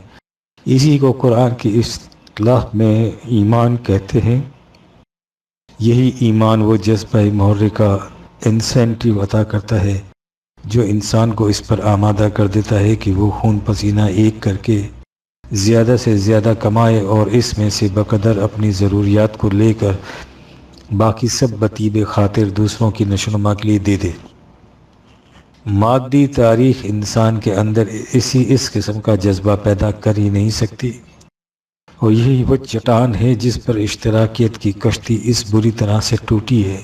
اسی کو قرآن کی اصطلاح میں ایمان کہتے ہیں۔ یہی ایمان وہ جذبہ محرکہ انسینٹیو عطا کرتا ہے جو انسان کو اس پر آمادہ کر دیتا ہے کہ وہ خون پسینہ ایک کر کے زیادہ سے زیادہ کمائے اور اس میں سے بقدر اپنی ضروریات کو لے کر باقی سب بطیب خاطر دوسروں کی نشوونما کے لیے دے دے۔ مادی تاریخ انسان کے اندر اس قسم کا جذبہ پیدا کر ہی نہیں سکتی، اور یہی وہ چٹان ہے جس پر اشتراکیت کی کشتی اس بری طرح سے ٹوٹی ہے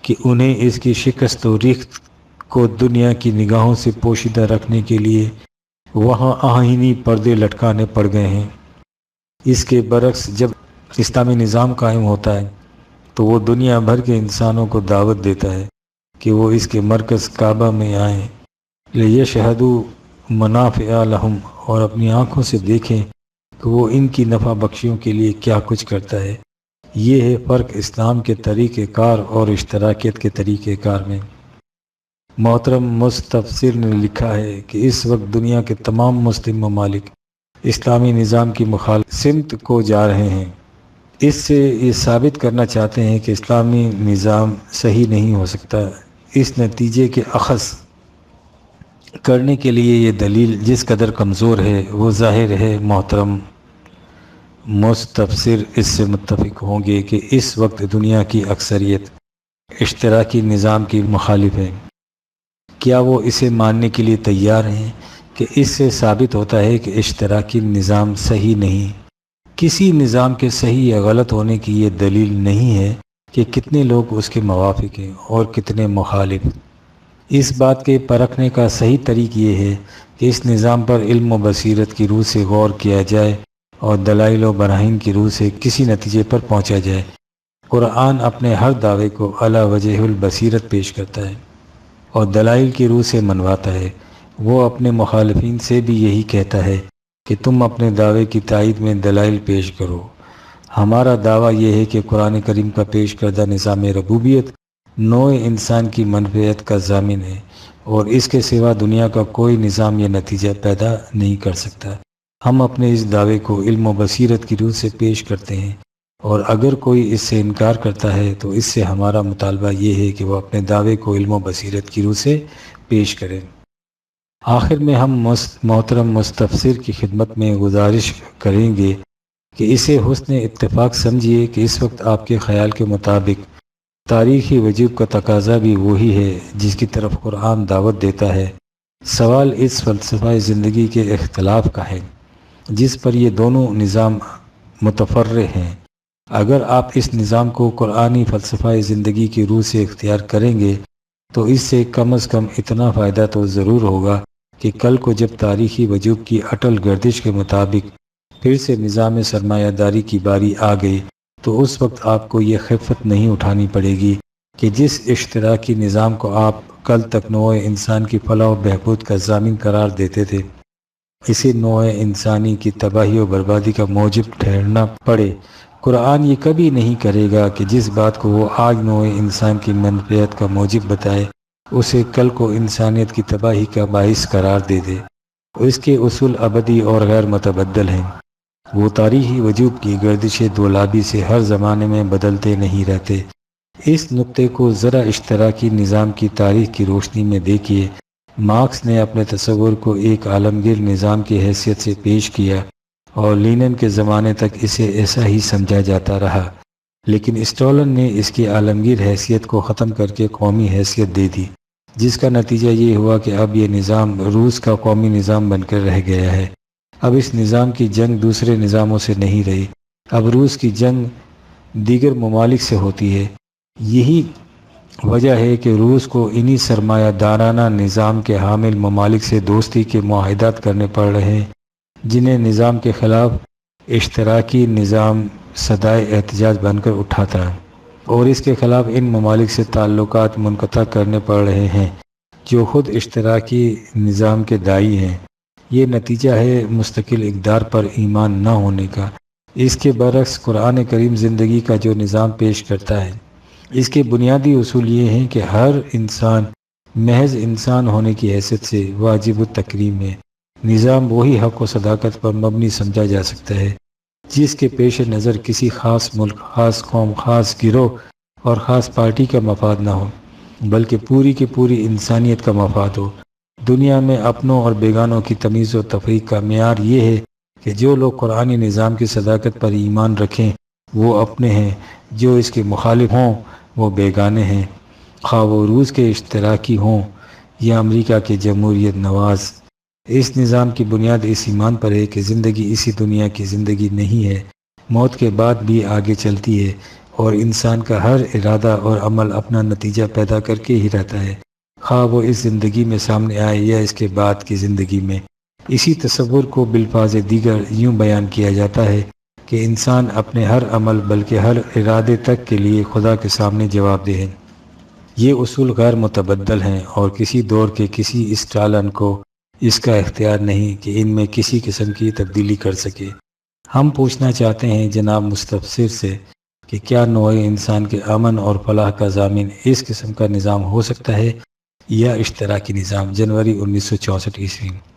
کہ انہیں اس کی شکست و ریخت کو دنیا کی نگاہوں سے پوشیدہ رکھنے کے لیے وہاں آہینی پردے لٹکانے پڑ گئے ہیں۔ اس کے برعکس جب اسلامی نظام قائم ہوتا ہے تو وہ دنیا بھر کے انسانوں کو دعوت دیتا ہے کہ وہ اس کے مرکز کعبہ میں آئیں، لِیَشْهَدُوا مَنَافِعَ لَهُمْ، اور اپنی آنکھوں سے دیکھیں کہ وہ ان کی نفع بخشیوں کے لیے کیا کچھ کرتا ہے۔ یہ ہے فرق اسلام کے طریقہ کار اور اشتراکیت کے طریقہ کار میں۔ محترم مستفسر نے لکھا ہے کہ اس وقت دنیا کے تمام مسلم ممالک اسلامی نظام کی مخالف سمت کو جا رہے ہیں۔ اس سے یہ ثابت کرنا چاہتے ہیں کہ اسلامی نظام صحیح نہیں ہو سکتا۔ اس نتیجے کے اخذ کرنے کے لیے یہ دلیل جس قدر کمزور ہے وہ ظاہر ہے۔ محترم مستفسر اس سے متفق ہوں گے کہ اس وقت دنیا کی اکثریت اشتراکی نظام کی مخالف ہے۔ کیا وہ اسے ماننے کے لیے تیار ہیں کہ اس سے ثابت ہوتا ہے کہ اشتراکی نظام صحیح نہیں؟ کسی نظام کے صحیح یا غلط ہونے کی یہ دلیل نہیں ہے کہ کتنے لوگ اس کے موافق ہیں اور کتنے مخالف۔ اس بات کے پرکھنے کا صحیح طریق یہ ہے کہ اس نظام پر علم و بصیرت کی روح سے غور کیا جائے اور دلائل و براہین کی روح سے کسی نتیجے پر پہنچا جائے۔ قرآن اپنے ہر دعوے کو علی وجہ البصیرت پیش کرتا ہے اور دلائل کی روح سے منواتا ہے۔ وہ اپنے مخالفین سے بھی یہی کہتا ہے کہ تم اپنے دعوے کی تائید میں دلائل پیش کرو۔ ہمارا دعویٰ یہ ہے کہ قرآن کریم کا پیش کردہ نظام ربوبیت نوع انسان کی منفعت کا ضامن ہے، اور اس کے سوا دنیا کا کوئی نظام یہ نتیجہ پیدا نہیں کر سکتا۔ ہم اپنے اس دعوے کو علم و بصیرت کی روح سے پیش کرتے ہیں، اور اگر کوئی اس سے انکار کرتا ہے تو اس سے ہمارا مطالبہ یہ ہے کہ وہ اپنے دعوے کو علم و بصیرت کی روح سے پیش کریں۔ آخر میں ہم محترم مستفسر کی خدمت میں گزارش کریں گے کہ اسے حسن اتفاق سمجھیے کہ اس وقت آپ کے خیال کے مطابق تاریخی وجود کا تقاضا بھی وہی ہے جس کی طرف قرآن دعوت دیتا ہے۔ سوال اس فلسفہ زندگی کے اختلاف کا ہے جس پر یہ دونوں نظام متفرع ہیں۔ اگر آپ اس نظام کو قرآنی فلسفہ زندگی کی روح سے اختیار کریں گے تو اس سے کم از کم اتنا فائدہ تو ضرور ہوگا کہ کل کو جب تاریخی وجود کی اٹل گردش کے مطابق پھر سے نظام سرمایہ داری کی باری آ گئی تو اس وقت آپ کو یہ خفت نہیں اٹھانی پڑے گی کہ جس اشتراکی نظام کو آپ کل تک نوع انسان کی فلاح و بہبود کا ضامن قرار دیتے تھے، اسے نوع انسانی کی تباہی و بربادی کا موجب ٹھہرنا پڑے۔ قرآن یہ کبھی نہیں کرے گا کہ جس بات کو وہ آج نوع انسان کی منفعت کا موجب بتائے اسے کل کو انسانیت کی تباہی کا باعث قرار دے دے۔ اس کے اصول ابدی اور غیر متبدل ہیں۔ وہ تاریخی وجود کی گردش دولابی سے ہر زمانے میں بدلتے نہیں رہتے۔ اس نقطے کو ذرا اشتراکی نظام کی تاریخ کی روشنی میں دیکھیے۔ مارکس نے اپنے تصور کو ایک عالمگیر نظام کی حیثیت سے پیش کیا اور لینن کے زمانے تک اسے ایسا ہی سمجھا جاتا رہا، لیکن اسٹالن نے اس کی عالمگیر حیثیت کو ختم کر کے قومی حیثیت دے دی، جس کا نتیجہ یہ ہوا کہ اب یہ نظام روس کا قومی نظام بن کر رہ گیا ہے۔ اب اس نظام کی جنگ دوسرے نظاموں سے نہیں رہی، اب روس کی جنگ دیگر ممالک سے ہوتی ہے۔ یہی وجہ ہے کہ روس کو انہی سرمایہ دارانہ نظام کے حامل ممالک سے دوستی کے معاہدات کرنے پڑ رہے ہیں جنہیں نظام کے خلاف اشتراکی نظام صدائے احتجاج بن کر اٹھاتا ہے، اور اس کے خلاف ان ممالک سے تعلقات منقطع کرنے پڑ رہے ہیں جو خود اشتراکی نظام کے داعی ہیں۔ یہ نتیجہ ہے مستقل اقدار پر ایمان نہ ہونے کا۔ اس کے برعکس قرآن کریم زندگی کا جو نظام پیش کرتا ہے اس کے بنیادی اصول یہ ہیں کہ ہر انسان محض انسان ہونے کی حیثیت سے واجب التکریم ہے۔ نظام وہی حق و صداقت پر مبنی سمجھا جا سکتا ہے جس کے پیش نظر کسی خاص ملک، خاص قوم، خاص گروہ اور خاص پارٹی کا مفاد نہ ہو، بلکہ پوری کی پوری انسانیت کا مفاد ہو۔ دنیا میں اپنوں اور بیگانوں کی تمیز و تفریق کا معیار یہ ہے کہ جو لوگ قرآنی نظام کی صداقت پر ایمان رکھیں وہ اپنے ہیں، جو اس کے مخالف ہوں وہ بیگانے ہیں، خواہ وہ روس کے اشتراکی ہوں یا امریکہ کے جمہوریت نواز۔ اس نظام کی بنیاد اس ایمان پر ہے کہ زندگی اسی دنیا کی زندگی نہیں ہے، موت کے بعد بھی آگے چلتی ہے اور انسان کا ہر ارادہ اور عمل اپنا نتیجہ پیدا کر کے ہی رہتا ہے، خواہ وہ اس زندگی میں سامنے آئے یا اس کے بعد کی زندگی میں۔ اسی تصور کو بالفاظ دیگر یوں بیان کیا جاتا ہے کہ انسان اپنے ہر عمل بلکہ ہر ارادے تک کے لیے خدا کے سامنے جواب دہ ہے۔ یہ اصول غیر متبدل ہیں اور کسی دور کے کسی اسٹالن کو اس کا اختیار نہیں کہ ان میں کسی قسم کی تبدیلی کر سکے۔ ہم پوچھنا چاہتے ہیں جناب مستبصر سے کہ کیا نوع انسان کے امن اور فلاح کا ضامن اس قسم کا نظام ہو سکتا ہے یا اشتراکی نظام؟ جنوری 1964 ء۔